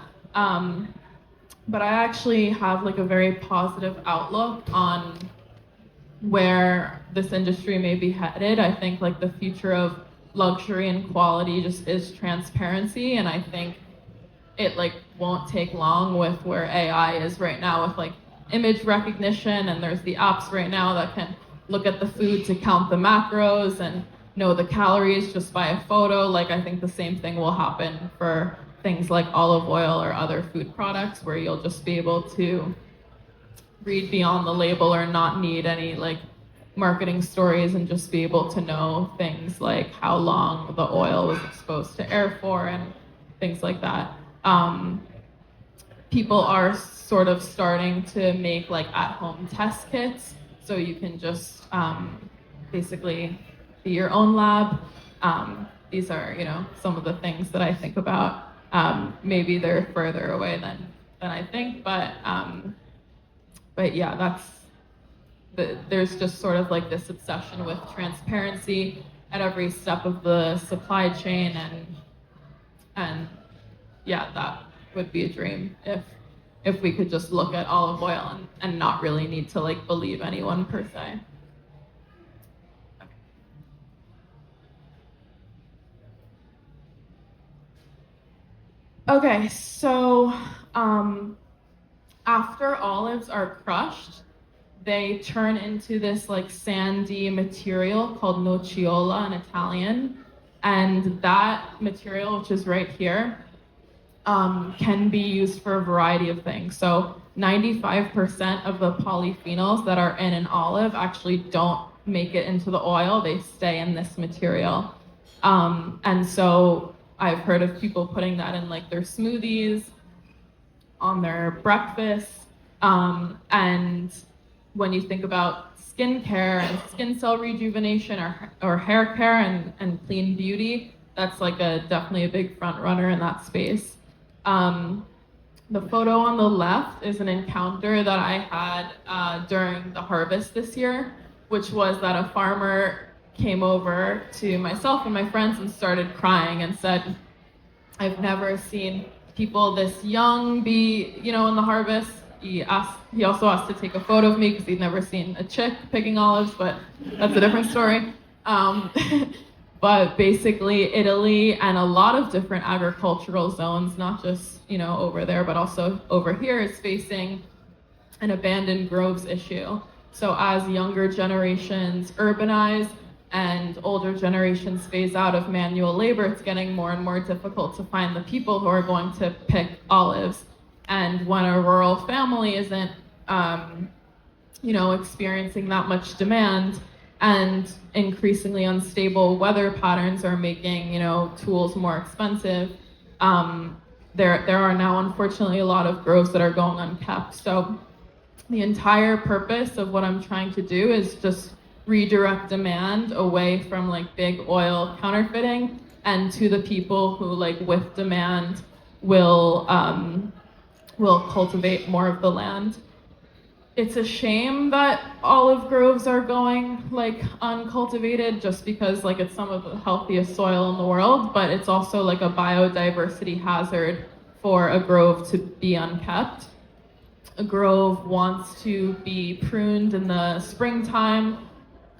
But I actually have like a very positive outlook on where this industry may be headed. I think like the future of luxury and quality just is transparency, and I think it like won't take long with where AI is right now with like image recognition, and there's the apps right now that can look at the food to count the macros and know the calories just by a photo. Like I think the same thing will happen for things like olive oil or other food products, where you'll just be able to read beyond the label or not need any like marketing stories and just be able to know things like how long the oil was exposed to air for and things like that. People are sort of starting to make like at-home test kits. So you can just basically be your own lab. These are, some of the things that I think about. Maybe they're further away than I think, but yeah, there's just sort of like this obsession with transparency at every step of the supply chain, and yeah, that would be a dream if we could just look at olive oil and not really need to like believe anyone per se. Okay, so after olives are crushed, they turn into this like sandy material called nocciola in Italian, and that material, which is right here, can be used for a variety of things. So 95% of the polyphenols that are in an olive actually don't make it into the oil, they stay in this material. And so I've heard of people putting that in like their smoothies, on their breakfast, and when you think about skincare and skin cell rejuvenation or hair care and clean beauty, that's like definitely a big front runner in that space. The photo on the left is an encounter that I had during the harvest this year, which was that a farmer came over to myself and my friends and started crying and said, "I've never seen people this young be, in the harvest." He also asked to take a photo of me because he'd never seen a chick picking olives, but that's a different story. But basically Italy and a lot of different agricultural zones, not just, over there, but also over here, is facing an abandoned groves issue. So as younger generations urbanize and older generations phase out of manual labor, it's getting more and more difficult to find the people who are going to pick olives. And when a rural family isn't, experiencing that much demand, and increasingly unstable weather patterns are making, tools more expensive, there are now unfortunately a lot of groves that are going unkept. So the entire purpose of what I'm trying to do is just redirect demand away from like big oil counterfeiting and to the people who like with demand will cultivate more of the land. It's a shame that olive groves are going like uncultivated just because like it's some of the healthiest soil in the world, but it's also like a biodiversity hazard for a grove to be unkept. A grove wants to be pruned in the springtime,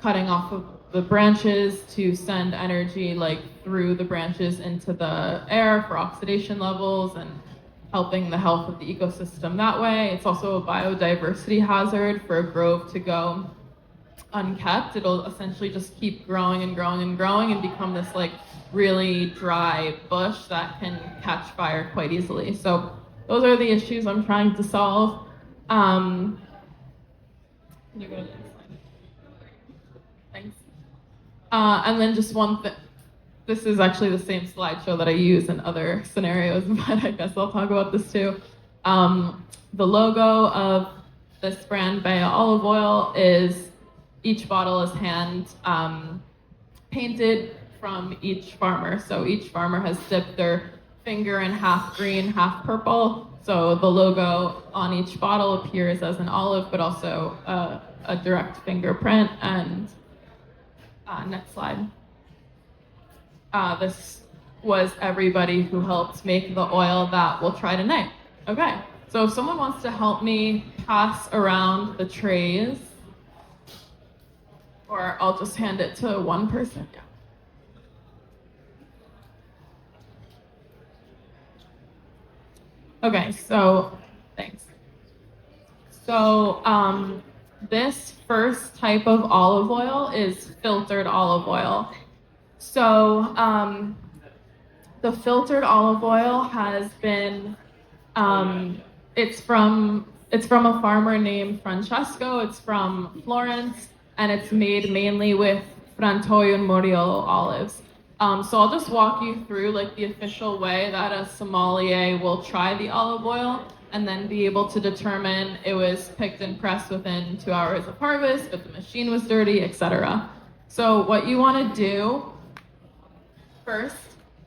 cutting off of the branches to send energy like through the branches into the air for oxidation levels and helping the health of the ecosystem that way. It's also a biodiversity hazard for a grove to go unkept. It'll essentially just keep growing and growing and growing and become this like really dry bush that can catch fire quite easily. So those are the issues I'm trying to solve. Can you go to the next slide? Thanks. And then just one thing. This is actually the same slideshow that I use in other scenarios, but I guess I'll talk about this too. The logo of this brand, Baya Olive Oil, is each bottle is hand painted from each farmer. So each farmer has dipped their finger in half green, half purple. So the logo on each bottle appears as an olive, but also a direct fingerprint. And next slide. This was everybody who helped make the oil that we'll try tonight. Okay, so if someone wants to help me pass around the trays, or I'll just hand it to one person. Yeah. Okay, so thanks. So this first type of olive oil is filtered olive oil. So the filtered olive oil has been, it's from a farmer named Francesco. It's from Florence, and it's made mainly with Frantoio and Moriolo olives. So I'll just walk you through like the official way that a sommelier will try the olive oil. and then be able to determine it was picked and pressed within 2 hours of harvest, but the machine was dirty, etc. So what you want to do first,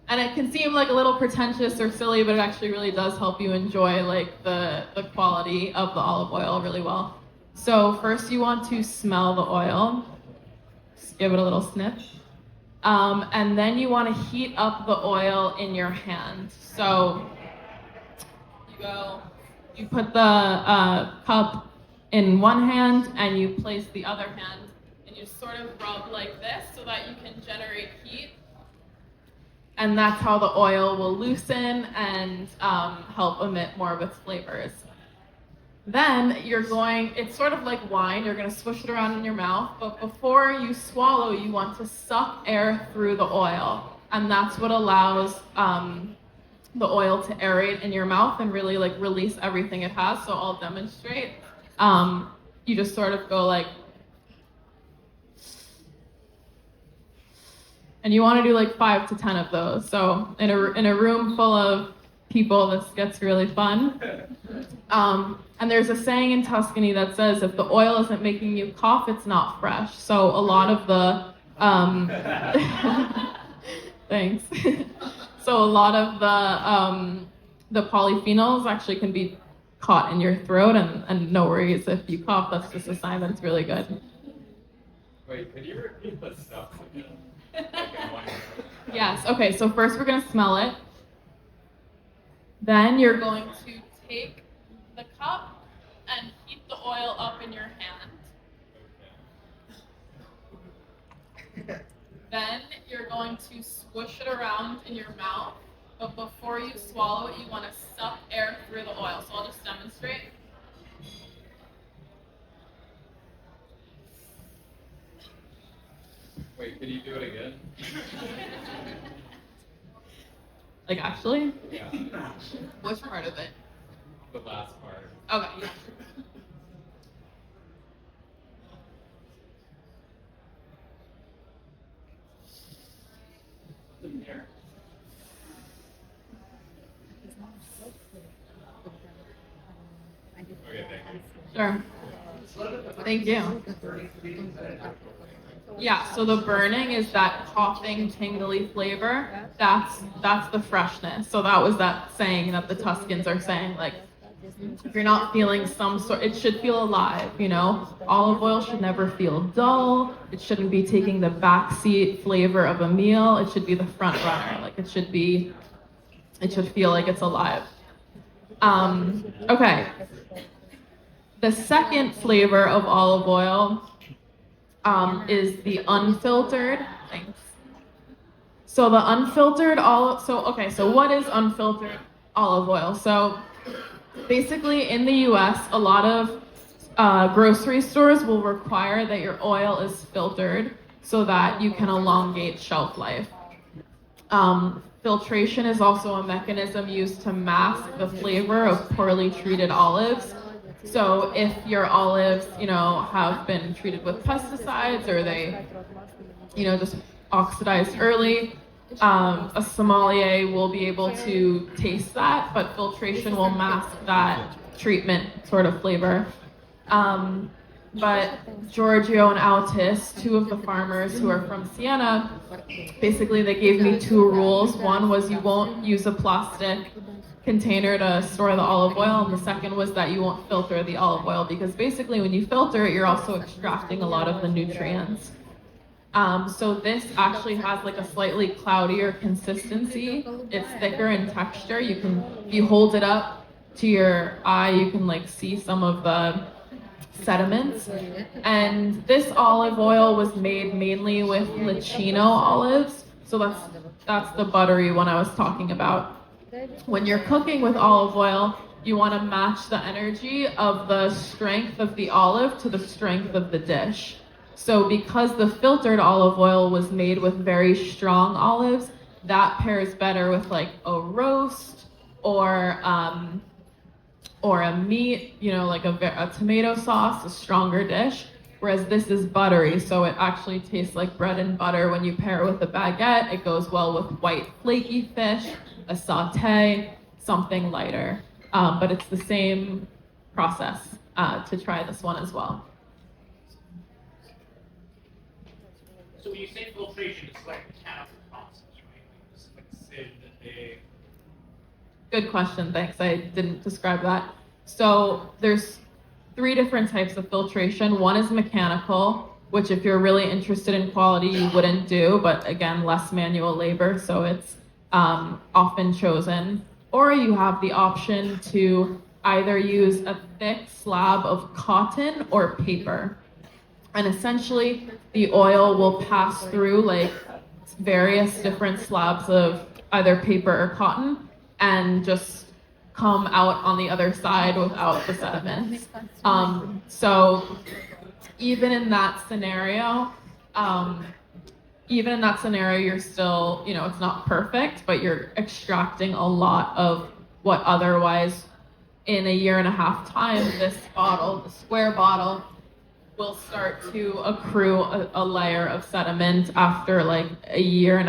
and it can seem like a little pretentious or silly, but it actually really does help you enjoy like the quality of the olive oil really well. So first you want to smell the oil, just give it a little sniff. And then you want to heat up the oil in your hand. So you put the cup in one hand and you place the other hand and you sort of rub like this so that you can generate heat. And that's how the oil will loosen and help emit more of its flavors. Then it's sort of like wine, you're gonna swish it around in your mouth, but before you swallow, you want to suck air through the oil. And that's what allows the oil to aerate in your mouth and really like release everything it has. So I'll demonstrate. You just sort of go like, and you want to do like 5 to 10 of those. So in a room full of people, this gets really fun. And there's a saying in Tuscany that says, if the oil isn't making you cough, it's not fresh. So a lot of the, thanks. So a lot of the polyphenols actually can be caught in your throat, and no worries if you cough, that's just a sign that it's really good. Wait, could you repeat the stuff again? Yes, okay, so first we're gonna smell it. Then you're going to take the cup and heat the oil up in your hand. Then you're going to squish it around in your mouth, but before you swallow it, you want to suck air through the oil. So I'll just demonstrate. Wait, could you do it again? Like actually? Yeah, Which part of it? the last part. Okay, yeah. Here. Okay, thank you. Sure. Thank you. Yeah, so the burning is that coughing, tingly flavor. That's the freshness. So that was that saying that the Tuscans are saying, like, if you're not feeling some sort, it should feel alive, you know? Olive oil should never feel dull. It shouldn't be taking the backseat flavor of a meal. It should be the front runner. Like, it should feel like it's alive. Okay. The second flavor of olive oil is the unfiltered. Thanks. So the unfiltered olive. So what is unfiltered olive oil? So basically, in the U.S., a lot of grocery stores will require that your oil is filtered so that you can elongate shelf life. Filtration is also a mechanism used to mask the flavor of poorly treated olives. So if your olives, have been treated with pesticides or they, just oxidized early, a sommelier will be able to taste that, but filtration will mask that treatment sort of flavor. But Giorgio and Altis, two of the farmers who are from Siena, basically they gave me 2 rules. One was you won't use a plastic container to store the olive oil, and the second was that you won't filter the olive oil, because basically when you filter it, you're also extracting a lot of the nutrients. So this actually has like a slightly cloudier consistency. It's thicker in texture. If you hold it up to your eye, you can like see some of the sediments. And this olive oil was made mainly with Licino olives. So that's the buttery one I was talking about. When you're cooking with olive oil, you want to match the energy of the strength of the olive to the strength of the dish. So because the filtered olive oil was made with very strong olives, that pairs better with like a roast or a meat, like a tomato sauce, a stronger dish. Whereas this is buttery, so it actually tastes like bread and butter. When you pair it with a baguette, it goes well with white flaky fish, a sauté, something lighter. but it's the same process to try this one as well. So when you say filtration, it's like a mechanical process, right? It's like a sieve that they... Good question, thanks. I didn't describe that. So there's 3 different types of filtration. One is mechanical, which if you're really interested in quality, you wouldn't do, but again, less manual labor, so it's often chosen. Or you have the option to either use a thick slab of cotton or paper. And essentially, the oil will pass through like various different slabs of either paper or cotton and just come out on the other side without the sediments. So even in that scenario, you're still, it's not perfect, but you're extracting a lot of what otherwise in a 1.5 years time, this bottle, the square bottle, will start to accrue a layer of sediment after like a 1.5 years,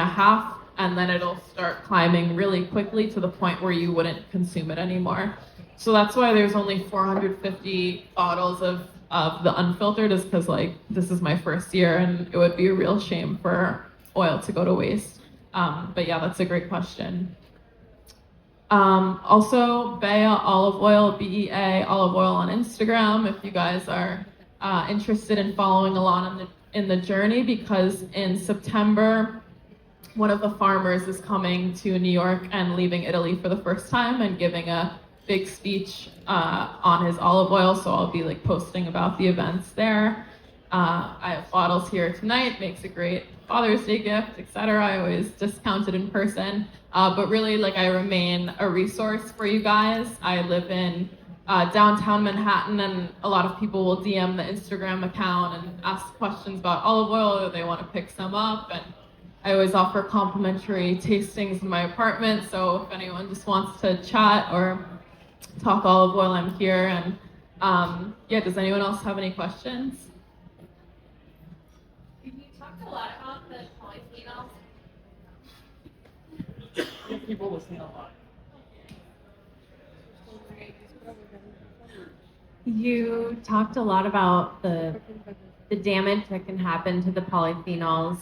and then it'll start climbing really quickly to the point where you wouldn't consume it anymore. So that's why there's only 450 bottles of the unfiltered, is because like this is my first year and it would be a real shame for oil to go to waste. But yeah, that's a great question. Also, Bea Olive Oil, BEA Olive Oil on Instagram, if you guys are interested in following along in the journey, because in September, one of the farmers is coming to New York and leaving Italy for the first time and giving a big speech on his olive oil, so I'll be like posting about the events there. I have bottles here tonight, makes a great Father's Day gift, etc. I always discount it in person, but really like I remain a resource for you guys. I live in downtown Manhattan, and a lot of people will DM the Instagram account and ask questions about olive oil, or they want to pick some up, and I always offer complimentary tastings in my apartment, so if anyone just wants to chat or talk olive oil, I'm here. And yeah, does anyone else have any questions? You talked a lot about the polyphenols. People listening a lot. You talked a lot about the damage that can happen to the polyphenols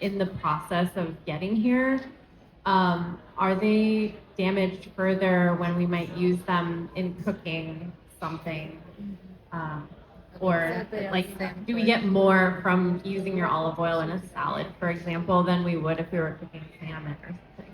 in the process of getting here. Are they damaged further when we might use them in cooking something? Or like, do we get more from using your olive oil in a salad, for example, than we would if we were cooking salmon or something?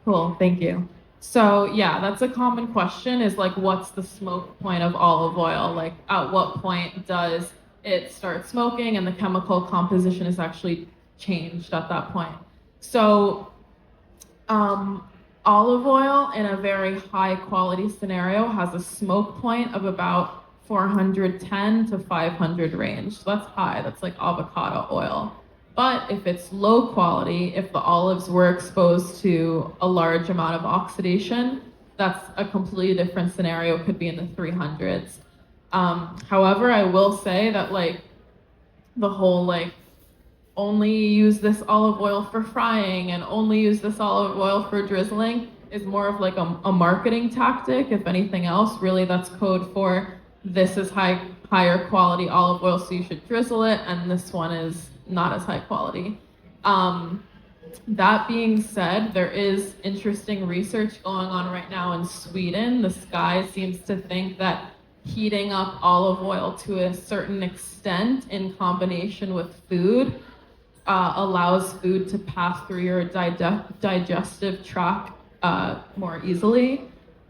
Cool, thank you. So yeah, that's a common question, is like, what's the smoke point of olive oil? Like, at what point does it start smoking and the chemical composition is actually changed at that point? So olive oil in a very high quality scenario has a smoke point of about 410 to 500 range. So that's high, that's like avocado oil. But if it's low quality, if the olives were exposed to a large amount of oxidation, that's a completely different scenario. It could be in the 300s. However, I will say that like the whole like only use this olive oil for frying and only use this olive oil for drizzling is more of like a marketing tactic. If anything else, really that's code for this is higher quality olive oil, so you should drizzle it, and this one is not as high quality. That being said, there is interesting research going on right now in Sweden. The Sky seems to think that heating up olive oil to a certain extent in combination with food allows food to pass through your digestive tract more easily,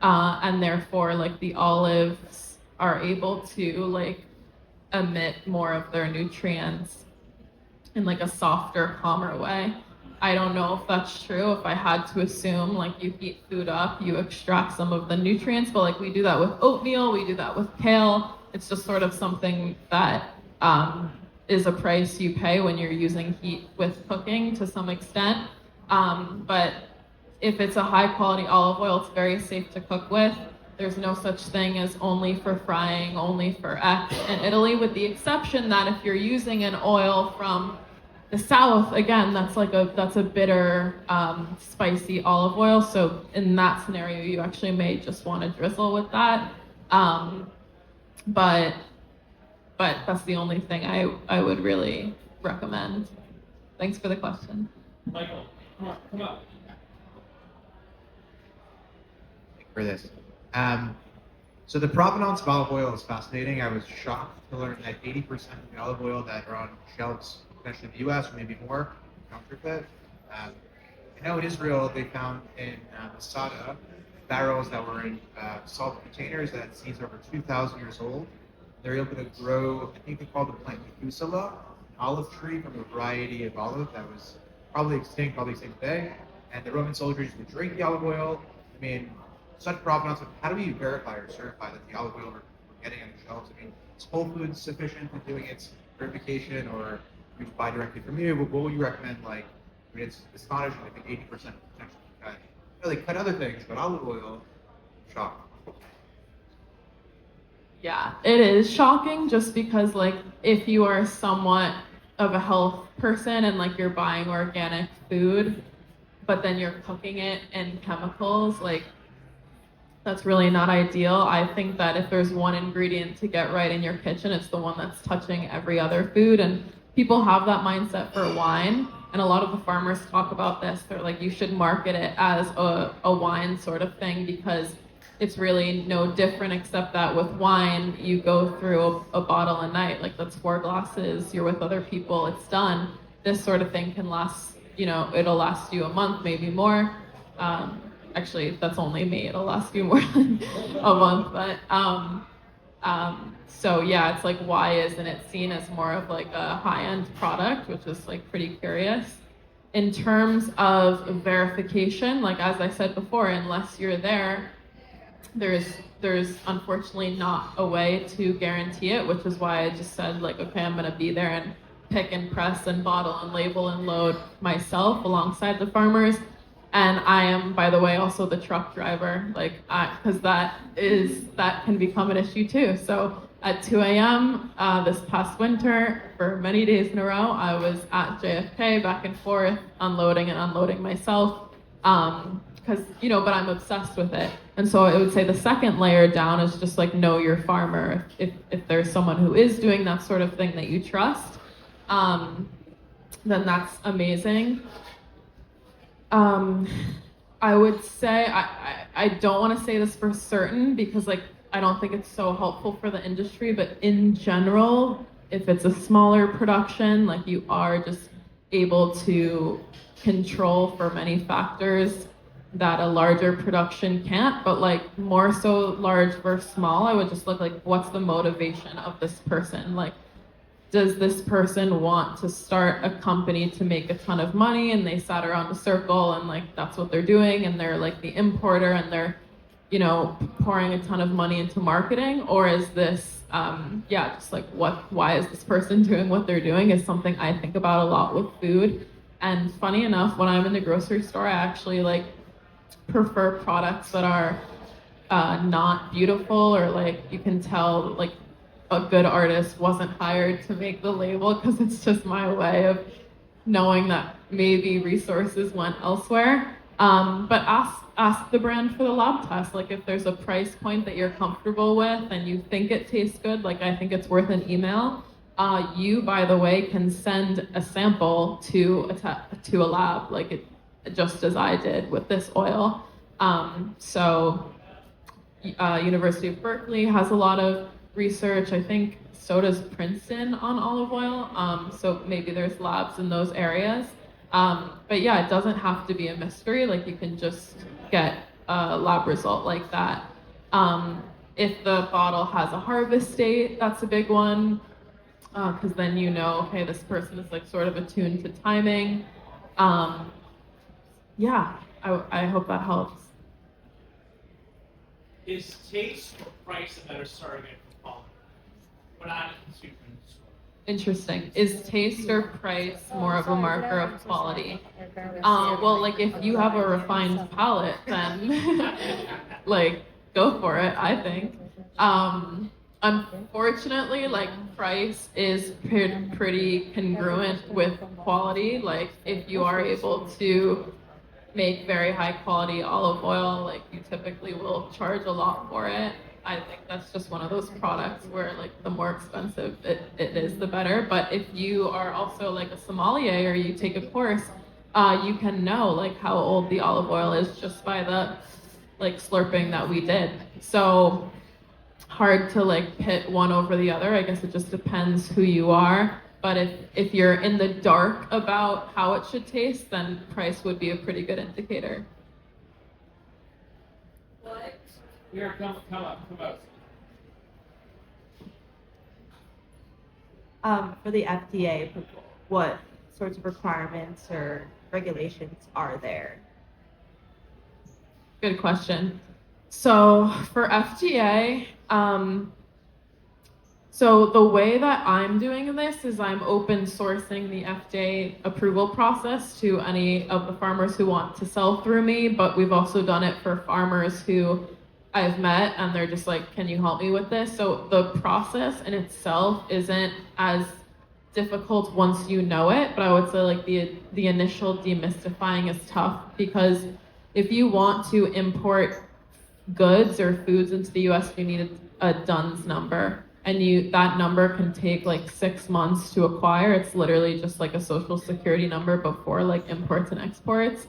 and therefore like the olives are able to like emit more of their nutrients in like a softer, calmer way. I don't know if that's true. If I had to assume, like you heat food up, you extract some of the nutrients, but like we do that with oatmeal, we do that with kale. It's just sort of something that is a price you pay when you're using heat with cooking to some extent. But if it's a high quality olive oil, it's very safe to cook with. There's no such thing as only for frying, only for X in Italy, with the exception that if you're using an oil from the South, again, that's a bitter, spicy olive oil. So in that scenario, you actually may just want to drizzle with that. But that's the only thing I would really recommend. Thanks for the question. Michael, come up. For this. So the provenance of olive oil is fascinating. I was shocked to learn that 80% of the olive oil that are on shelves, especially in the US or maybe more, counterfeit. I know in Israel they found in Masada barrels that were in salt containers that seeds over 2,000 years old. They're able to grow, I think they call the plant Methuselah, an olive tree from a variety of olive that was probably extinct today. And the Roman soldiers would drink the olive oil. I mean, such provenance, how do we verify or certify that the olive oil we're getting on the shelves? I mean, is Whole Foods sufficient in doing its verification, or we buy directly from you? What would you recommend? Like, I mean, it's astonishing. I think 80% potentially cut. They cut other things, but olive oil, shock. Yeah, it is shocking just because, like, if you are somewhat of a health person and, like, you're buying organic food, but then you're cooking it in chemicals, like, that's really not ideal. I think that if there's one ingredient to get right in your kitchen, it's the one that's touching every other food. And people have that mindset for wine. And a lot of the farmers talk about this. They're like, you should market it as a wine sort of thing, because it's really no different, except that with wine, you go through a bottle a night. Like, that's 4 glasses, you're with other people, it's done. This sort of thing can last, it'll last you a month, maybe more. Actually, that's only me. It'll last you more than a month. But so yeah, it's like, why isn't it seen as more of like a high-end product, which is like pretty curious. In terms of verification, like as I said before, unless you're there, there's unfortunately not a way to guarantee it, which is why I just said, like, okay, I'm gonna be there and pick and press and bottle and label and load myself alongside the farmers. And I am, by the way, also the truck driver, like, because that can become an issue too. So at 2 a.m. This past winter, for many days in a row, I was at JFK back and forth, unloading and unloading myself, because, but I'm obsessed with it. And so I would say the second layer down is just like, know your farmer. If there's someone who is doing that sort of thing that you trust, then that's amazing. I would say, I don't want to say this for certain, because like, I don't think it's so helpful for the industry, but in general, if it's a smaller production, like, you are just able to control for many factors that a larger production can't. But like, more so large versus small, I would just look like, what's the motivation of this person? Like, does this person want to start a company to make a ton of money, and they sat around a circle and like, that's what they're doing, and they're like the importer and they're, pouring a ton of money into marketing? Or is this, just like, why is this person doing what they're doing, is something I think about a lot with food. And funny enough, when I'm in the grocery store, I actually like prefer products that are not beautiful, or like, you can tell like a good artist wasn't hired to make the label, because it's just my way of knowing that maybe resources went elsewhere. But ask the brand for the lab test. Like, if there's a price point that you're comfortable with and you think it tastes good, like, I think it's worth an email. You, by the way, can send a sample to a lab, like it, just as I did with this oil. University of Berkeley has a lot of research. I think so does Princeton on olive oil. So maybe there's labs in those areas. But yeah, it doesn't have to be a mystery. Like, you can just get a lab result like that. If the bottle has a harvest date, that's a big one. Because then okay, this person is like sort of attuned to timing. I hope that helps. Is taste or price a better surrogate for quality? What I'm a consumer in the store. Interesting. Is taste or price more of a marker of quality? Well, like, if you have a refined palate, then like, go for it, I think. Unfortunately, like price is pretty congruent with quality. Like if you are able to make very high quality olive oil, like you typically will charge a lot for it. I think that's just one of those products where like the more expensive it is, the better. But if you are also like a sommelier or you take a course, you can know like how old the olive oil is just by the like slurping that we did. So hard to like pit one over the other. I guess it just depends who you are. But if you're in the dark about how it should taste, then price would be a pretty good indicator. Here, come up. For the FDA approval, what sorts of requirements or regulations are there? Good question. So for FDA, so the way that I'm doing this is I'm open sourcing the FDA approval process to any of the farmers who want to sell through me, but we've also done it for farmers who I've met and they're just like, can you help me with this? So the process in itself isn't as difficult once you know it, but I would say like the initial demystifying is tough because if you want to import goods or foods into the US, you need a DUNS number. And that number can take like 6 months to acquire. It's literally just like a social security number before like imports and exports.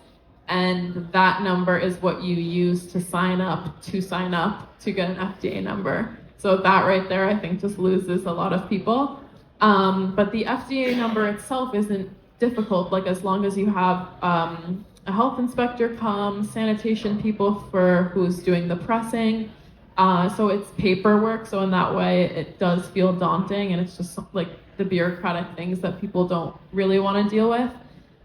And that number is what you use to sign up to get an FDA number. So that right there, I think just loses a lot of people. But the FDA number itself isn't difficult. Like as long as you have a health inspector come, sanitation people for who's doing the pressing. So it's paperwork. So in that way, it does feel daunting, and it's just like the bureaucratic things that people don't really want to deal with.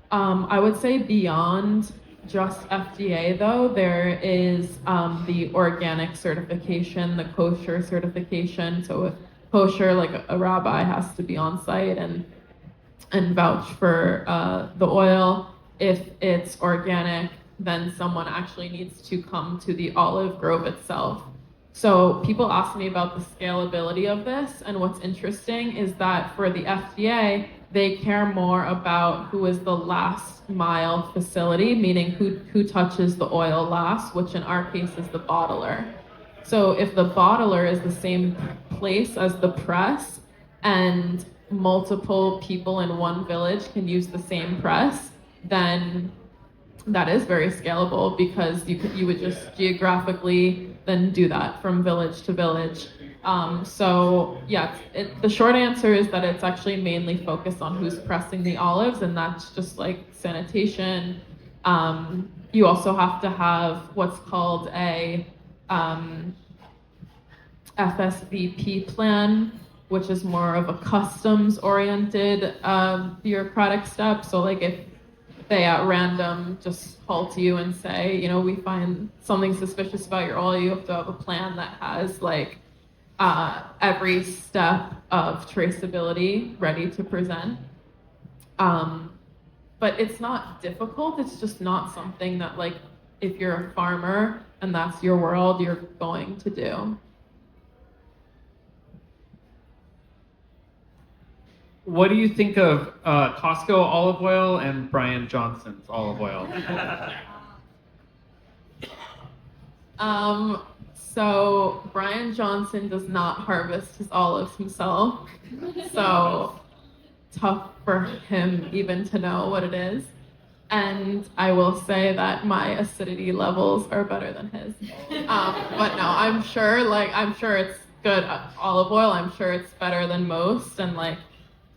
I would say beyond just FDA though, there is the organic certification, the kosher certification. So with kosher, like a rabbi has to be on site and vouch for the oil. If it's organic, then someone actually needs to come to the olive grove itself. So people ask me about the scalability of this, and what's interesting is that for the FDA, they care more about who is the last mile facility, meaning who touches the oil last, which in our case is the bottler. So if the bottler is the same place as the press and multiple people in one village can use the same press, then that is very scalable because you would just geographically then do that from village to village. So yeah, the short answer is that it's actually mainly focused on who's pressing the olives, and that's just like sanitation. You also have to have what's called a FSVP plan, which is more of a customs-oriented bureaucratic step. So like if they at random just halt you and say, you know, we find something suspicious about your oil, you have to have a plan that has like every step of traceability ready to present. But it's not difficult, it's just not something that like if you're a farmer and that's your world, you're going to do. What do you think of Costco olive oil and Brian Johnson's olive oil? So Brian Johnson does not harvest his olives himself. So tough for him even to know what it is. And I will say that my acidity levels are better than his. But no, I'm sure it's good olive oil. I'm sure it's better than most. And like,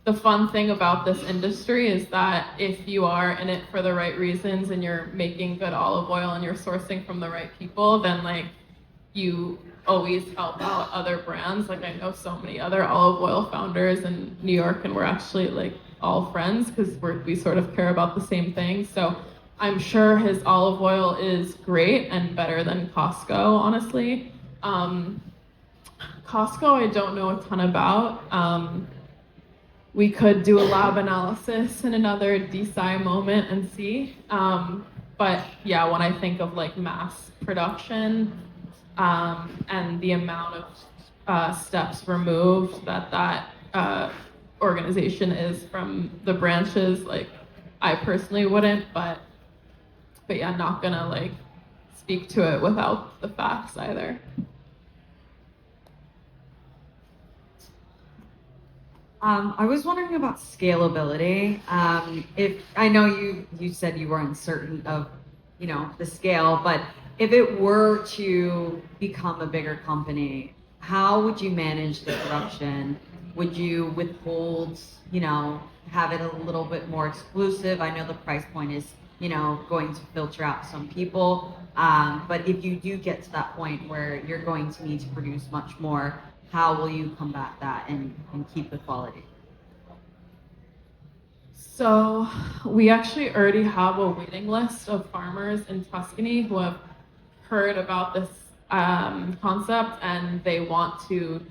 the fun thing about this industry is that if you are in it for the right reasons and you're making good olive oil and you're sourcing from the right people, then like you always help out other brands. Like I know so many other olive oil founders in New York, and we're actually like all friends because we sort of care about the same thing. So I'm sure his olive oil is great and better than Costco, honestly. Costco, I don't know a ton about. We could do a lab analysis in another DeSci moment and see. But yeah, when I think of like mass production and the amount of steps removed that organization is from the branches. Like, I personally wouldn't, but yeah, not gonna like speak to it without the facts either. I was wondering about scalability. If I know you said you were uncertain of, the scale, but if it were to become a bigger company, how would you manage the production? Would you withhold, have it a little bit more exclusive? I know the price point is, going to filter out some people. But if you do get to that point where you're going to need to produce much more, how will you combat that and keep the quality? So we actually already have a waiting list of farmers in Tuscany who have heard about this concept and they want to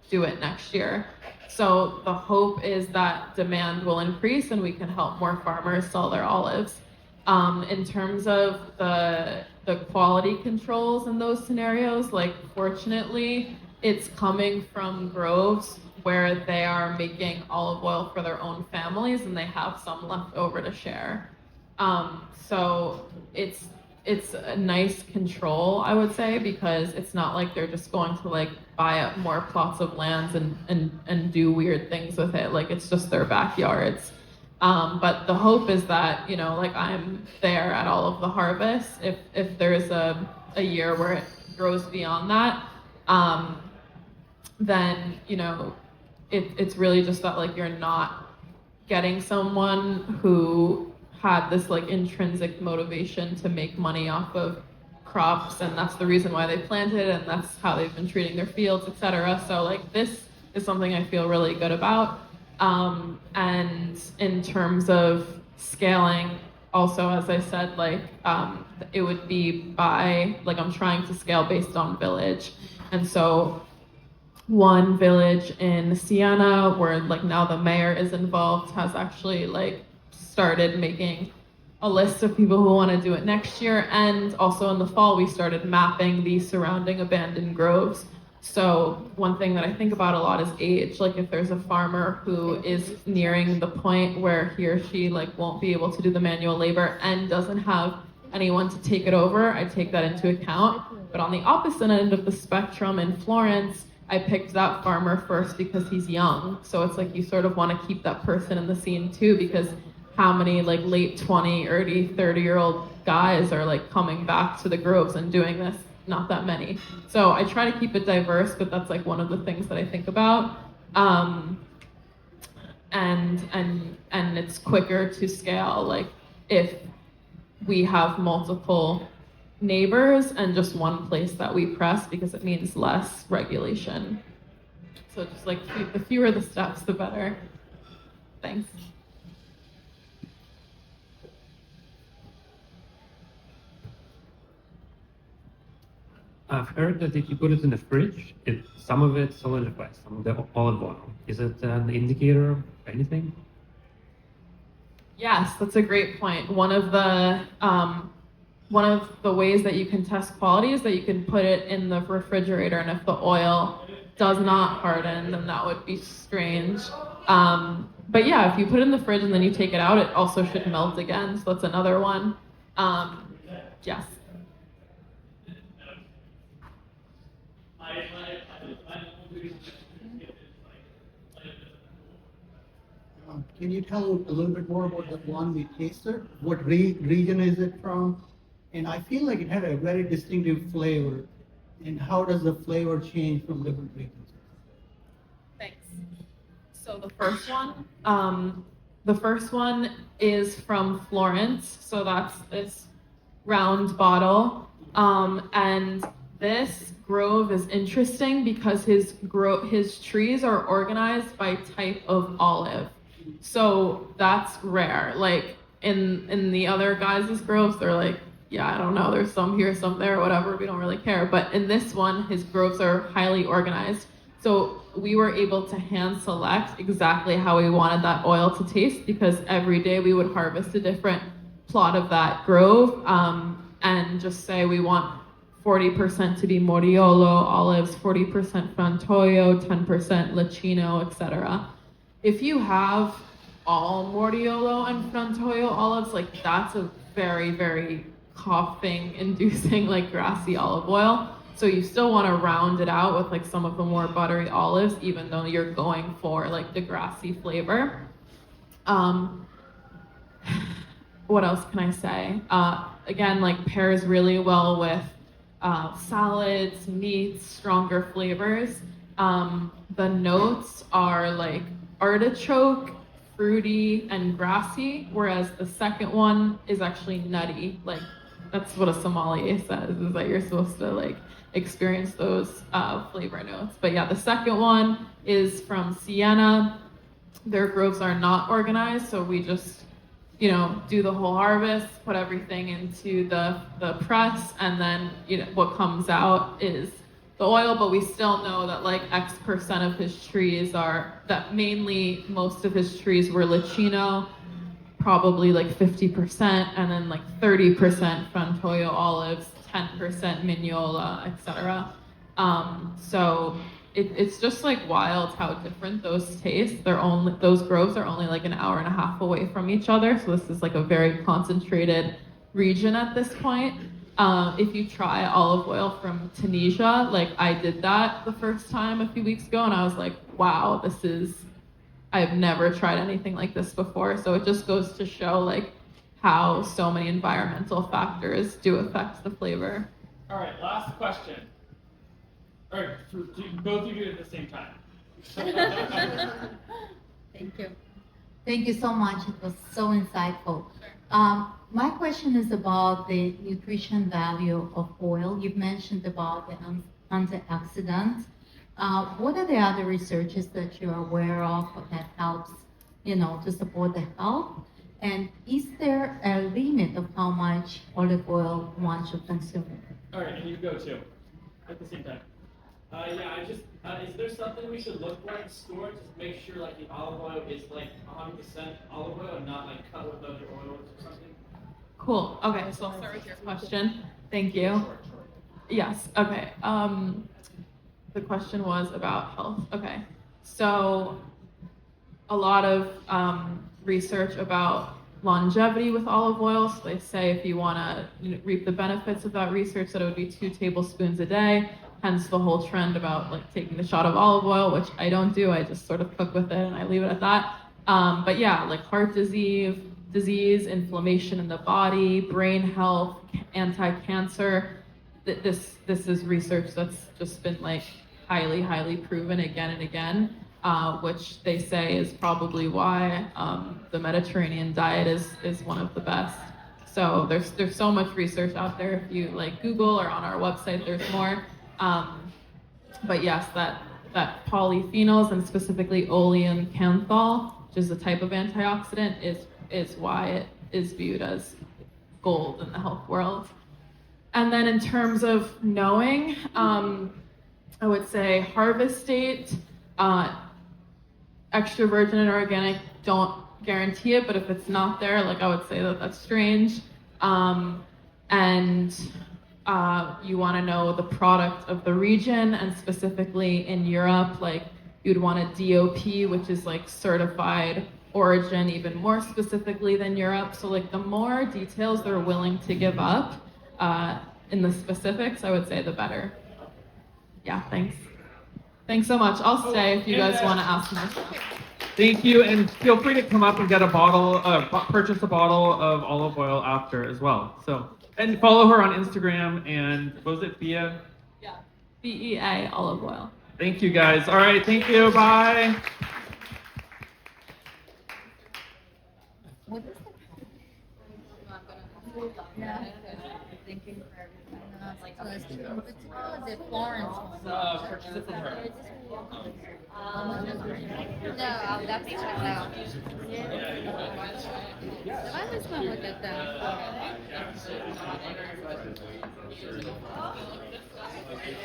do it next year. So the hope is that demand will increase and we can help more farmers sell their olives. In terms of the quality controls in those scenarios, like fortunately, it's coming from groves where they are making olive oil for their own families and they have some left over to share. So it's a nice control, I would say, because it's not like they're just going to like buy up more plots of lands and do weird things with it. Like, it's just their backyards. But the hope is that, like, I'm there at all of the harvests. If there's a year where it grows beyond that, then, it's really just that, like, you're not getting someone who had this, like, intrinsic motivation to make money off of crops, and that's the reason why they planted, and that's how they've been treating their fields, etc. So, like, this is something I feel really good about. And in terms of scaling, also, as I said, like, it would be by, like, I'm trying to scale based on village. And so one village in Siena, where like now the mayor is involved, has actually like started making a list of people who want to do it next year. And also in the fall, we started mapping the surrounding abandoned groves. So one thing that I think about a lot is age. Like, if there's a farmer who is nearing the point where he or she like won't be able to do the manual labor and doesn't have anyone to take it over, I take that into account. But on the opposite end of the spectrum in Florence, I picked that farmer first because he's young. So it's like you sort of want to keep that person in the scene too, because how many like late 20, early 30-year-old guys are like coming back to the groves and doing this? Not that many. So I try to keep it diverse, but that's like one of the things that I think about. And it's quicker to scale, like if we have multiple neighbors and just one place that we press, because it means less regulation. So just like the fewer the steps, the better. Thanks. I've heard that if you put it in the fridge, some of it solidifies, some of the olive oil. Is it an indicator of anything? Yes, that's a great point. One of the ways that you can test quality is that you can put it in the refrigerator, and if the oil does not harden, then that would be strange. But yeah, if you put it in the fridge and then you take it out, it also should melt again. So that's another one. Yes. Can you tell a little bit more about the one we tasted? What region is it from? And I feel like it had a very distinctive flavor. And how does the flavor change from different regions? Thanks. So the first one is from Florence. So that's this round bottle. And this grove is interesting because his trees are organized by type of olive. So that's rare. Like in the other guys' groves, they're like, yeah, I don't know, there's some here, some there, whatever, we don't really care. But in this one, his groves are highly organized. So we were able to hand select exactly how we wanted that oil to taste, because every day we would harvest a different plot of that grove, and just say we want 40% to be Moriolo olives, 40% Frantoio, 10% Lacino, etc. If you have all Moriolo and Frantoio olives, like that's a very, very coughing inducing like grassy olive oil. So you still want to round it out with like some of the more buttery olives, even though you're going for like the grassy flavor. What else can I say? Again, like pairs really well with salads, meats, stronger flavors. The notes are like artichoke, fruity, and grassy, whereas the second one is actually nutty. Like that's what a sommelier says, is that you're supposed to like experience those flavor notes. But yeah, the second one is from Siena. Their groves are not organized, so we just, do the whole harvest, put everything into the press, and then, what comes out is the oil, but we still know that like X% of his trees mainly most of his trees were Lacino, probably like 50%, and then like 30% Frantoio olives, 10% Mignola, etc. So it's just like wild how different those taste. Those groves are only like an hour and a half away from each other, so this is like a very concentrated region at this point. If you try olive oil from Tunisia, like I did that the first time a few weeks ago, and I was like, wow, I've never tried anything like this before. So it just goes to show like how so many environmental factors do affect the flavor. All right, last question. All right, both of you at the same time. Thank you. Thank you so much. It was so insightful. My question is about the nutrition value of oil. You've mentioned about the antioxidants. What are the other researches that you're aware of that helps, to support the health? And is there a limit of how much olive oil one should consume? All right, and you go too, at the same time. Is there something we should look for in store to make sure like the olive oil is like 100% olive oil and not like cut with other oils or something? Cool. Okay, so I'll start with your question. Thank you. Yes. Okay. The question was about health. Okay. So a lot of research about longevity with olive oil. So they say if you want to reap the benefits of that research, that it would be 2 tablespoons a day. Hence the whole trend about like taking a shot of olive oil, which I don't do. I just sort of cook with it and I leave it at that. But yeah, like heart disease, inflammation in the body, brain health, anti-cancer. This is research that's just been like highly proven again and again, which they say is probably why the Mediterranean diet is one of the best. So there's so much research out there. If you like Google or on our website, there's more. But yes, that polyphenols and specifically olein canthal, which is a type of antioxidant, is why it is viewed as gold in the health world. And then in terms of knowing, I would say harvest date, extra virgin and organic, don't guarantee it, but if it's not there, like I would say that's strange. You want to know the product of the region, and specifically in Europe, like you'd want a DOP, which is like certified origin, even more specifically than Europe. So like the more details they're willing to give up in the specifics, I would say the better. Yeah, thanks. Thanks so much. I'll stay if you guys want to ask more stuff. Thank you, and feel free to come up and get a bottle, purchase a bottle of olive oil after as well. So, and follow her on Instagram, and what was it, Bea? Yeah, BEA olive oil. Thank you guys. All right, thank you, bye. What is it? Yeah. Thinking for everything. It's called the Florence. Purchase it from her. No, that's it now. Давай возьмем вот это.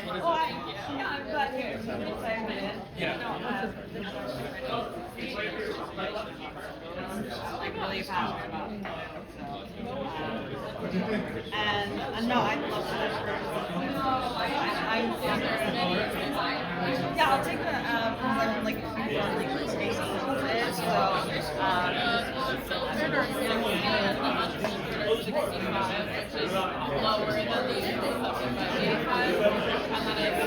I'm glad here. Like really passionate about it. And no, I'd love to. Yeah, I'll take the like taste of it. So Filtered or 65, which is lower than the 75, and then it's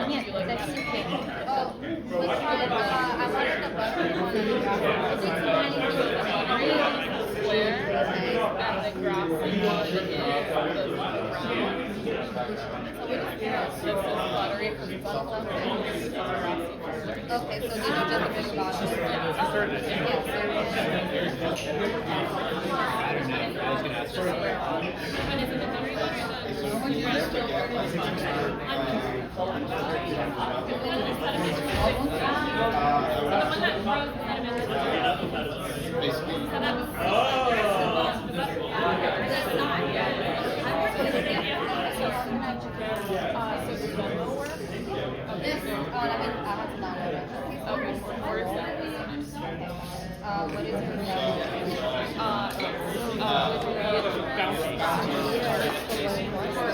Нет, that's okay. Oh, which one? I wanted the butter one. Is it square, and the grass one is the brown. So we just this is buttery for the sunflower. Okay, so these are just big bottles. And is it the buttery What is it?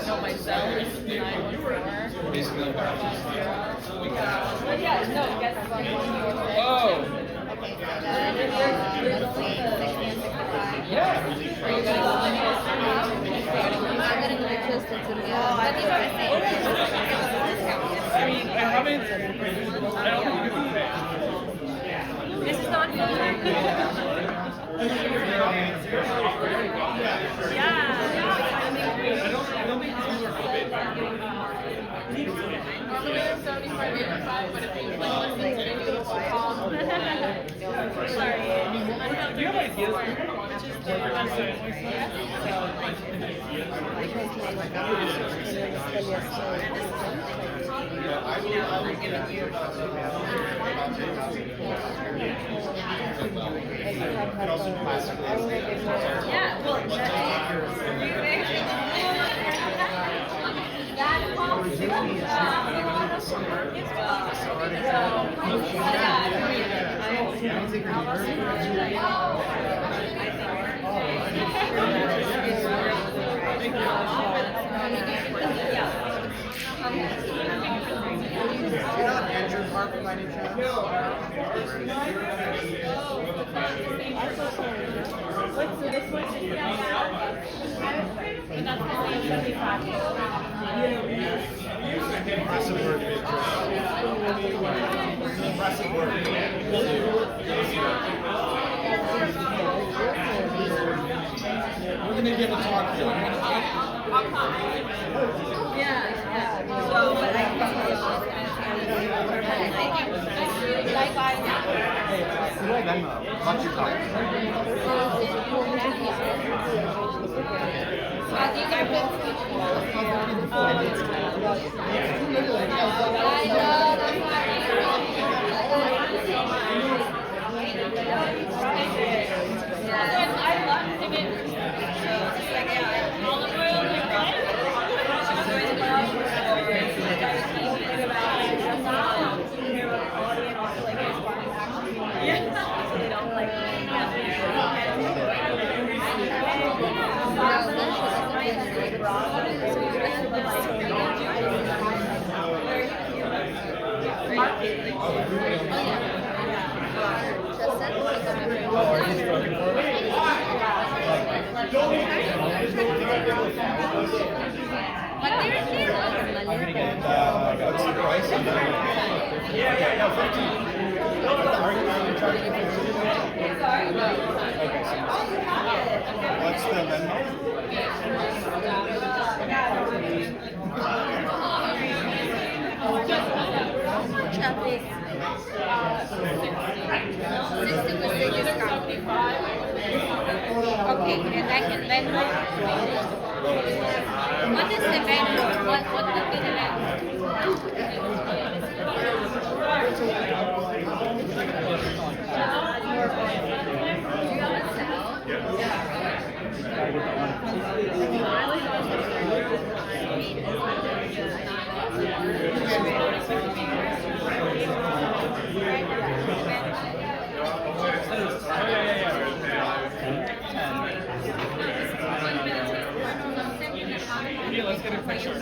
No, myself, 914. Basically, Yeah, no, guess Are you gonna go on your I'm gonna go closer to the I haven't. This is not Normally it's 75, 85, but if you like maybe it's Sorry. Do you have ideas? Yeah, well, You're not Andrew Park by any chance? Impressive work, Beatrice. Impressive work. We're going to give a talk to you. yeah. So, but Venmo. Watch your time. What's the price? Yeah, no, 15. Are you charging 15? Okay, so what's the Venmo? Okay, and I can Venmo. What is the Venmo? What would be the Venmo? Yeah, let's get a picture.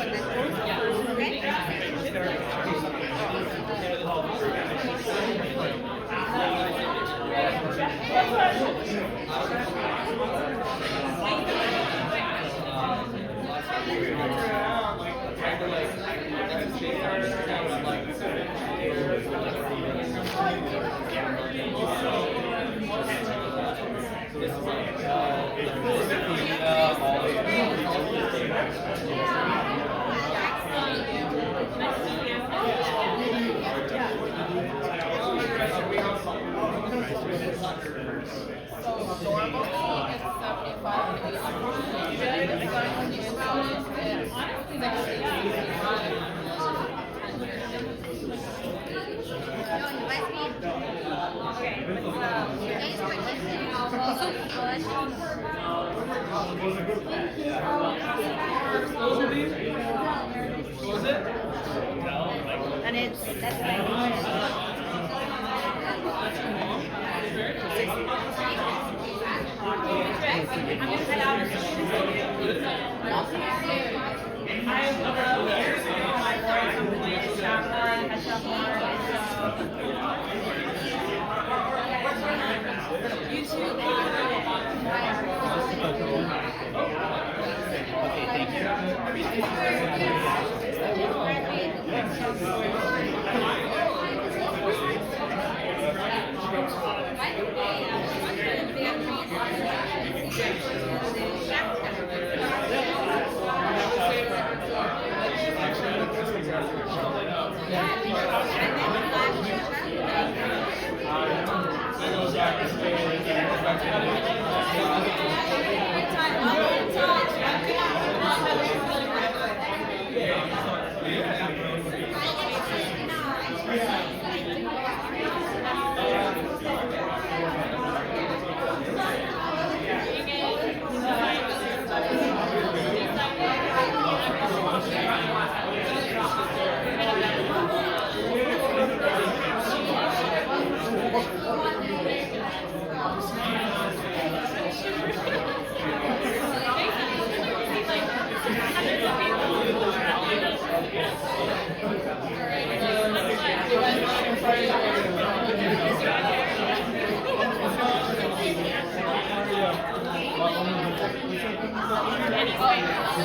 And it's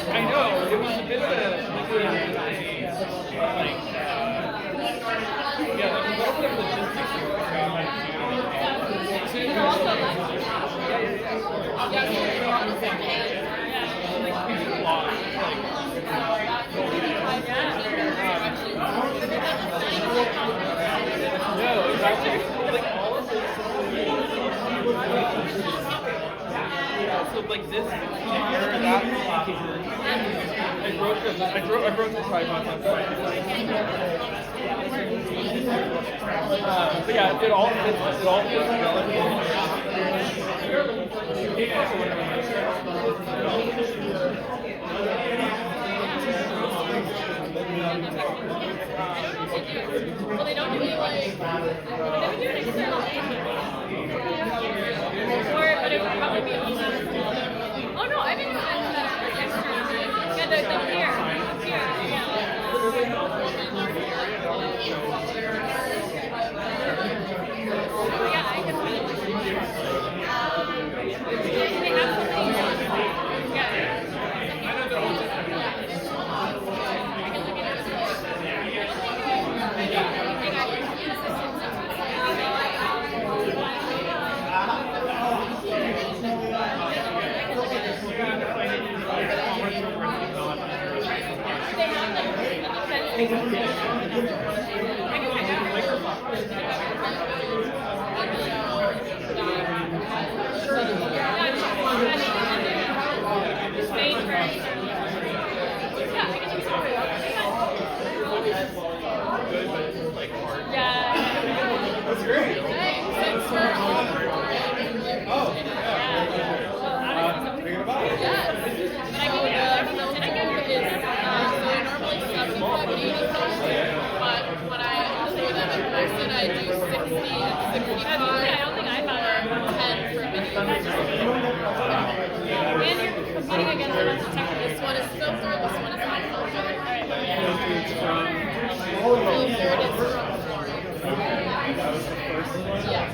I know, it was a bit of a, so like this particular that I broke the tripod on Friday. But yeah, it all fits Well, they don't do it like, they do an external or, but it would probably be oh no, I've been doing external. Yeah, the here. Yeah, I can find it. They have something. Yeah. That's great. Thinking about it. But when I do them in person, I do 60 and 65. I don't think I found it. And you're competing against a bunch of tech. This one is filtered, this one is unfiltered. It's from Filtered is from Florence. Yeah.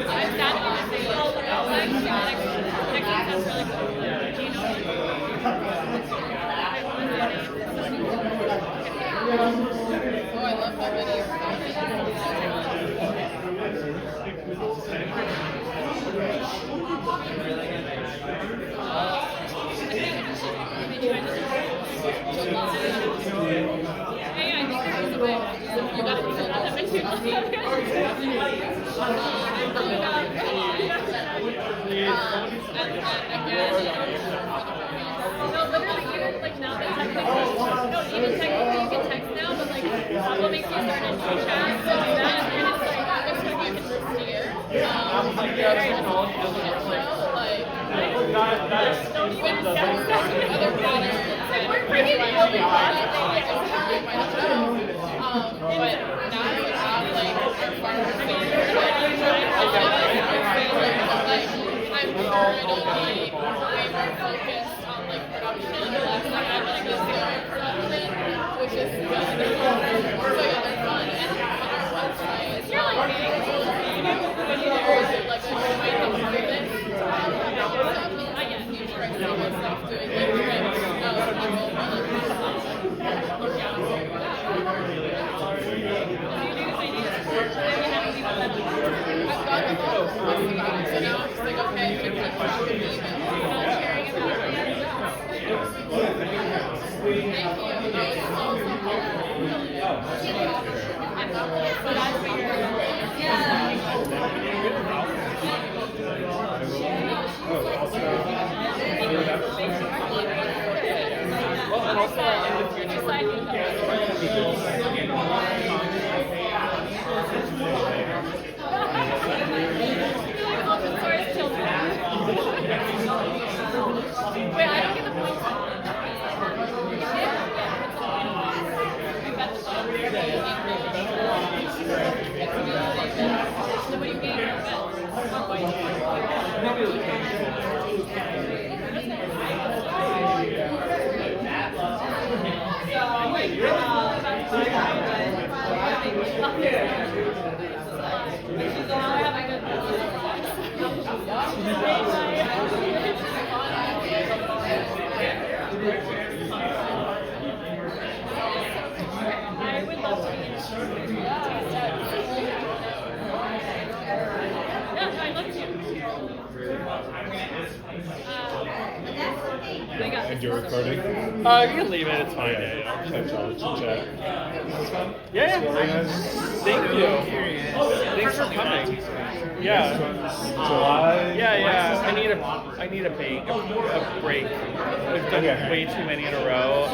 I've done it. That's really cool. Do you know? Oh, I love that video. Hey, I think there is a way. You got to put it on the video. No, literally, even like now that technically, no, even technically you can text now, but like, what makes you start into a chat to do that, and it's like, it's like you can steer. Don't even text other products. We're bringing it over. But now we have like our farmers here, I'm currently way more focused on like production and less like I'm like a zero production, which is good. So yeah, they're fun. And on our website, you're like getting tools when there's like a good way to do this. I get huge breaks on myself doing like tricks. I've got a lot of so now I'm just like, okay, you can talk to me, but I'm not caring about it. Thank you. I'm not really excited for your and also in the future, open source children. Wait, I don't get the point. Nobody paid your I would love to be yeah, I'd love to. And you're recording? You can leave it, it's fine. Yeah. Yeah. Thank you. Thanks for coming. Yeah. July? Yeah. I need a break. We've done way too many in a row.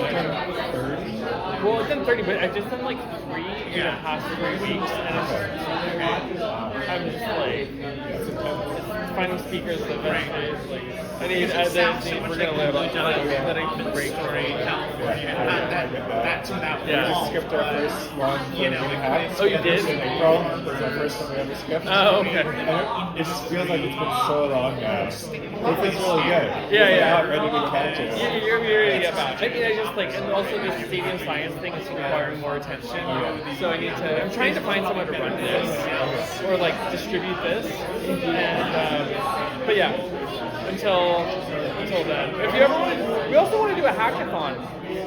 Well, I've done 30, but I've just done like 3 in the past 3 weeks, and I'm just like finding speakers the best ways. Like, I need we're gonna live on that I can break for That's without We skipped our first one. Oh, you did? In April. It was our first time we ever skipped. Oh, okay. And it just feels like it's been so long now. It feels really good. Yeah. Not ready to catch it. You're ready to get back. I mean, I just like, and also this stadium science thing is requiring more attention. So I need to. I'm trying to find someone to run this or like distribute this. And but yeah, until then. If you ever want to, we also want to do a hackathon.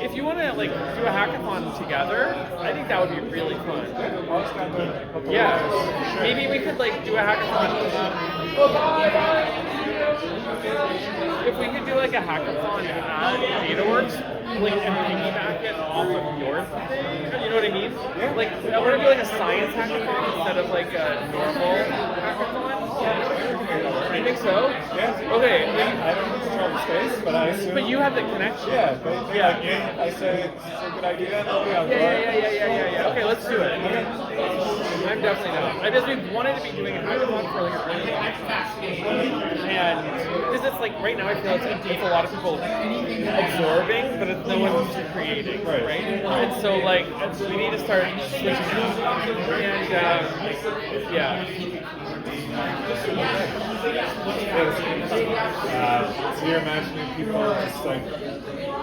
If you want to like do a hackathon together, I think that would be really fun. Yeah, maybe we could like do a hackathon. If we could do like a hackathon at DataWorks, like and piggyback it off of your thing. You know what I mean? Like I want to do like a science hackathon instead of like a normal hackathon. You think so? Yeah. Okay. I don't control the space, but I assume. But you have the connection. Yeah, but yeah, I say it's a good idea. They'll be on board. Yeah. Okay, let's do it. I'm definitely down. I just we wanted to be doing a hackathon for like a really long time, and because it's like right now I feel it's a lot of people absorbing, but it's no one's creating, right? And so like we need to start switching it up, and yeah. So you're imagining people just like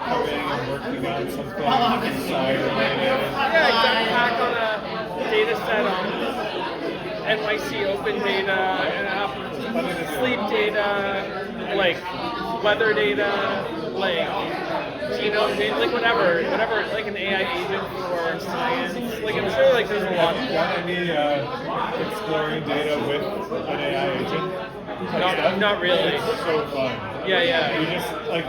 coming and working on something side related. Yeah, exactly. Hack on a data set on NYC open data, and sleep data, like weather data, like genome data, like whatever, like an AI agent for science. Like I'm sure like there's a lot. Got any exploring data with an AI agent? Not really. It's so fun. Yeah. You just like.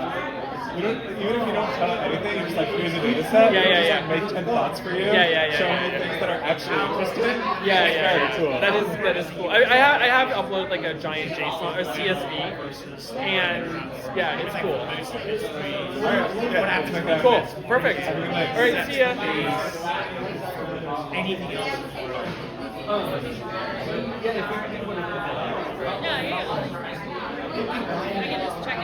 Even if you don't tell it anything, you just like, here's a data set. Just, like, make 10 thoughts for you. Show me things that are actually interesting. Very cool. That is cool. I have uploaded like a giant JSON or CSV, and yeah, it's cool. Alright, cool. Perfect. Have a good night. Alright, see ya. Anything else? I can just check it.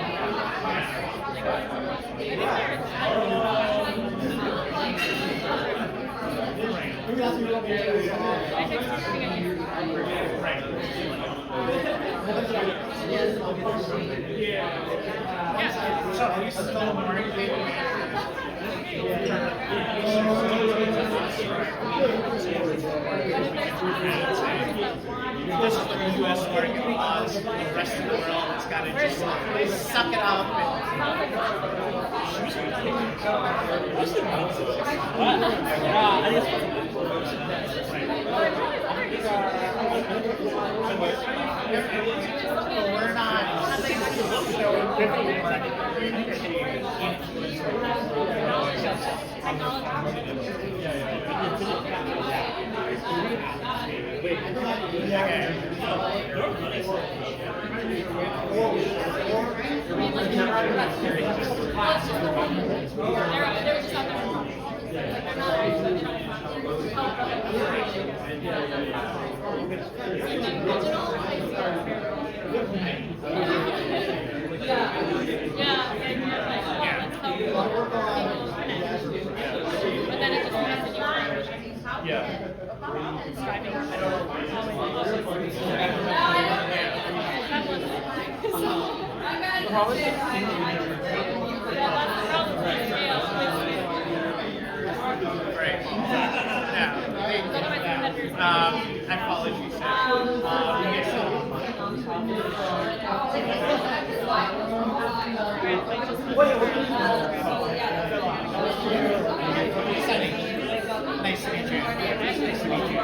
This is the U.S. market laws. The rest of the world has got to just suck it up. We're not. I follow you, Nice to meet you. Nice to meet you.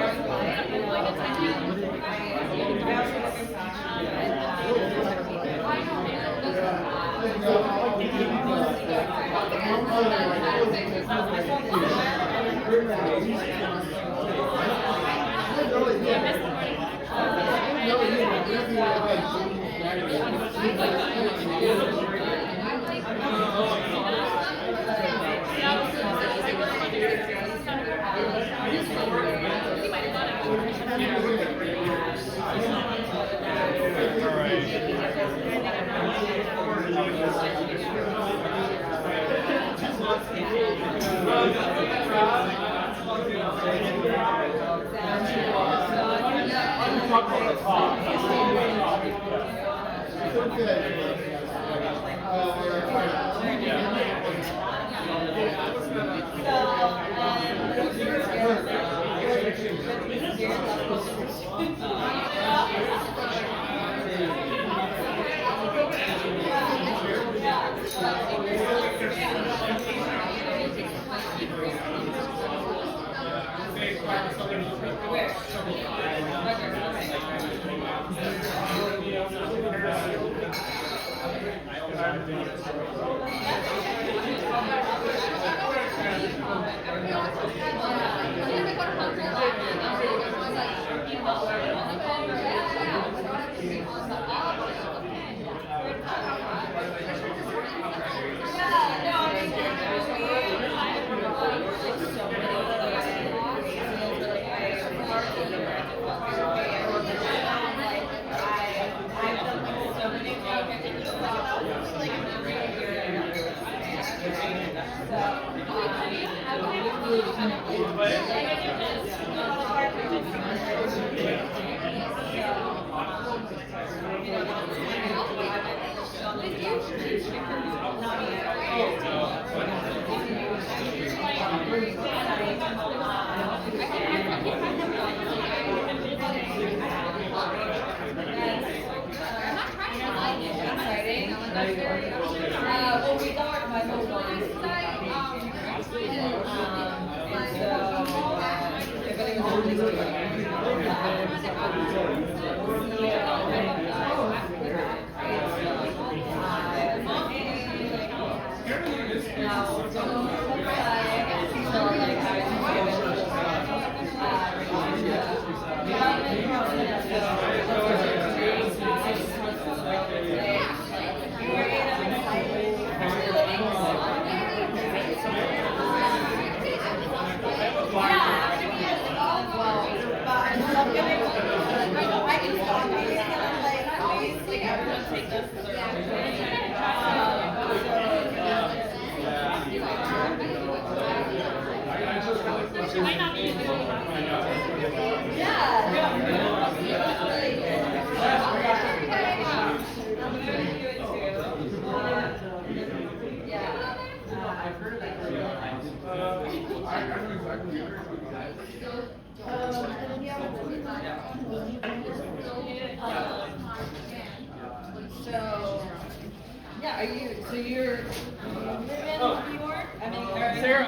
Yeah, so you're in New York? I mean, Sarah.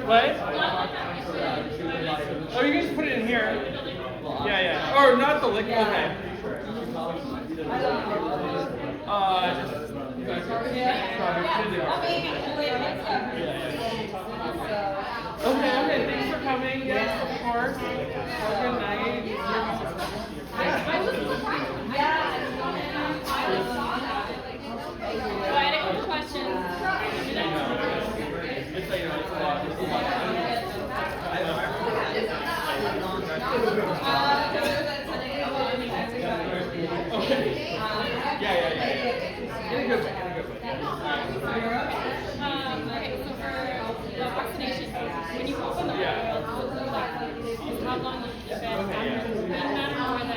What? Oh, you can just put it in here. Yeah, yeah. Or not the liquid. Okay. Okay, thanks for coming. Yes, of course. Have a good night. So I had a couple questions. Okay, so for the vaccination, when you open the oil, like how long you keep it, and then how long you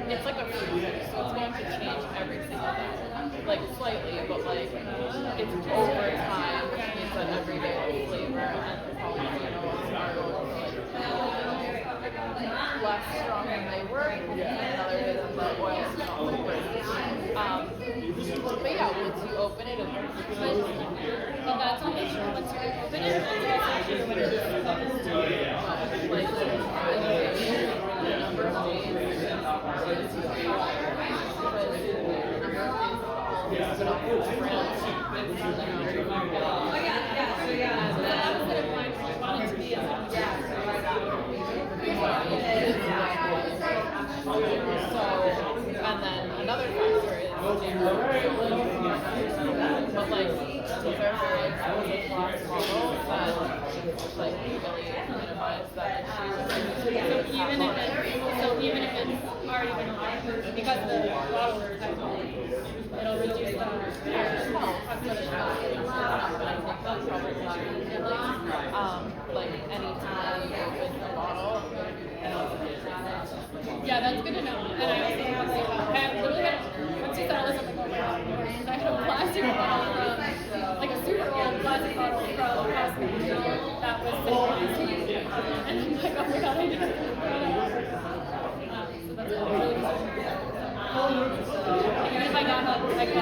it's like a fruit, so it's going to change every single day. Like slightly, but like it's over time. It's an everyday flavor, and probably are going to like less strong than they were. Another is the oil is not but yeah, once you open it, but that's only true once you open it. And then another factor is but like these are very expensive glass bottles that like really minimize that issue. So even if it's already been because the bottle is it'll reduce the like anytime you open the bottle. Yeah, that's good to know. And I literally had, once you said I was like, oh my god, I had a plastic bottle from, like a super old plastic bottle from Costco that was sitting on the table. And I'm like, oh my god, I didn't. So that's really Even if I got up, I got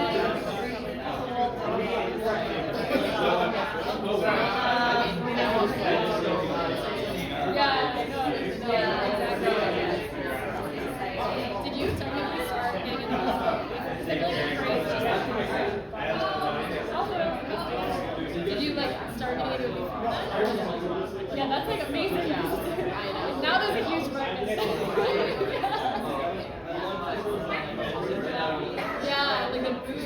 yeah, exactly. Did you tell me to start getting into this? Did you like start getting into it before that? Yeah, that's like amazing. Now there's a huge brightness. Yeah, like the boost.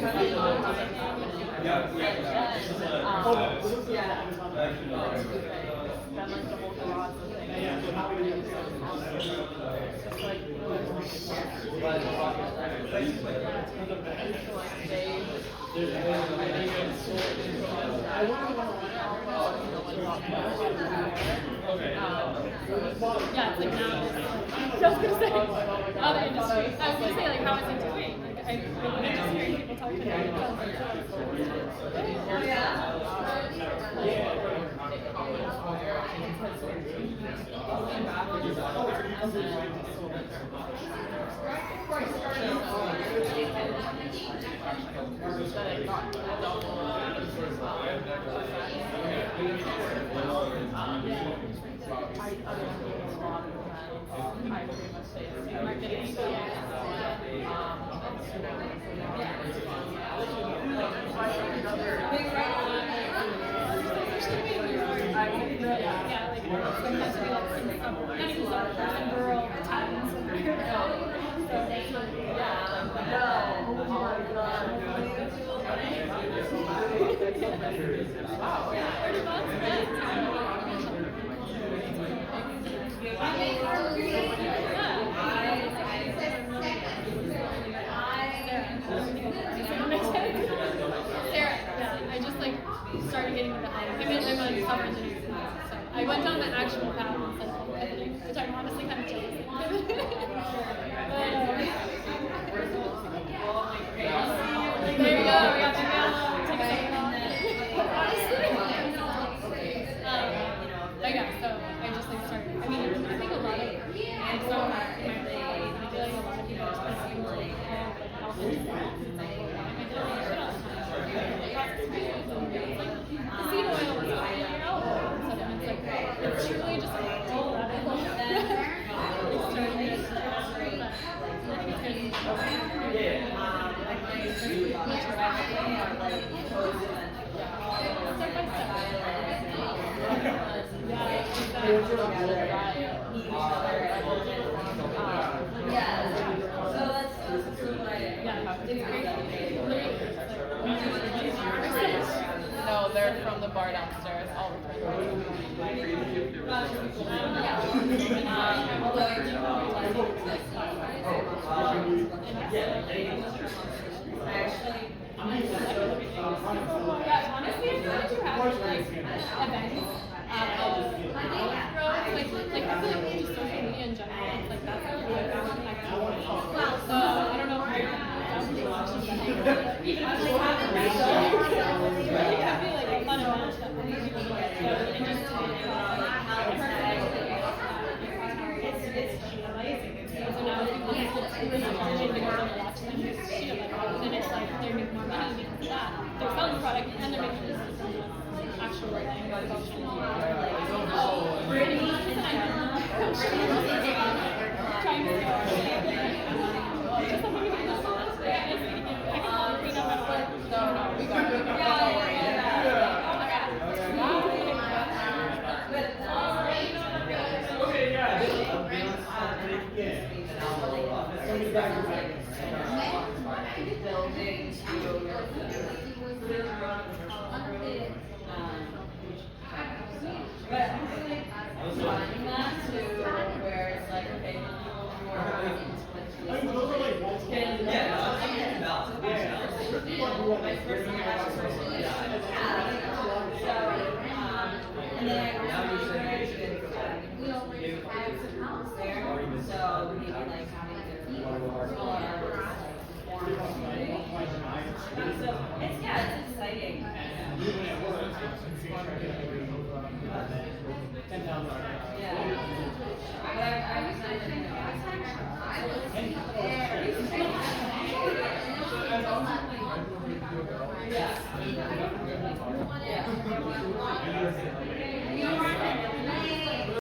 Yeah, it's like now. I was gonna say other industry. I was gonna say like how is it doing? Like I just hear people talk to me. I just like started getting into I'm a software engineer, so I went down the actual path instead of editing, which I'm honestly kind of jealous of. There you go. Yeah, maybe I'll take a second off. But yeah, so I just like started. I mean, I think a lot of so I feel like a lot of people just kind of seem like also it's like the seed oil is on your elbow and stuff, and it's like it's truly just like deep rabbit hole. It's starting to I think it's gonna be no, they're from the bar downstairs. All the yeah, honestly, I feel like you have like events like I feel like just social media in general, it's like that's like really so I don't know if you're even if it's like having it could be like a fun event that people like and just it's amazing. So now people really want to watch them do shit like that, and then it's like they're making more money because of that. They're selling the product and they're making this actual thing. Trying to no, we got it. But I feel like finding that too, where it's like, okay, and then I also we already have some house there, so maybe like having their so it's exciting. Yeah.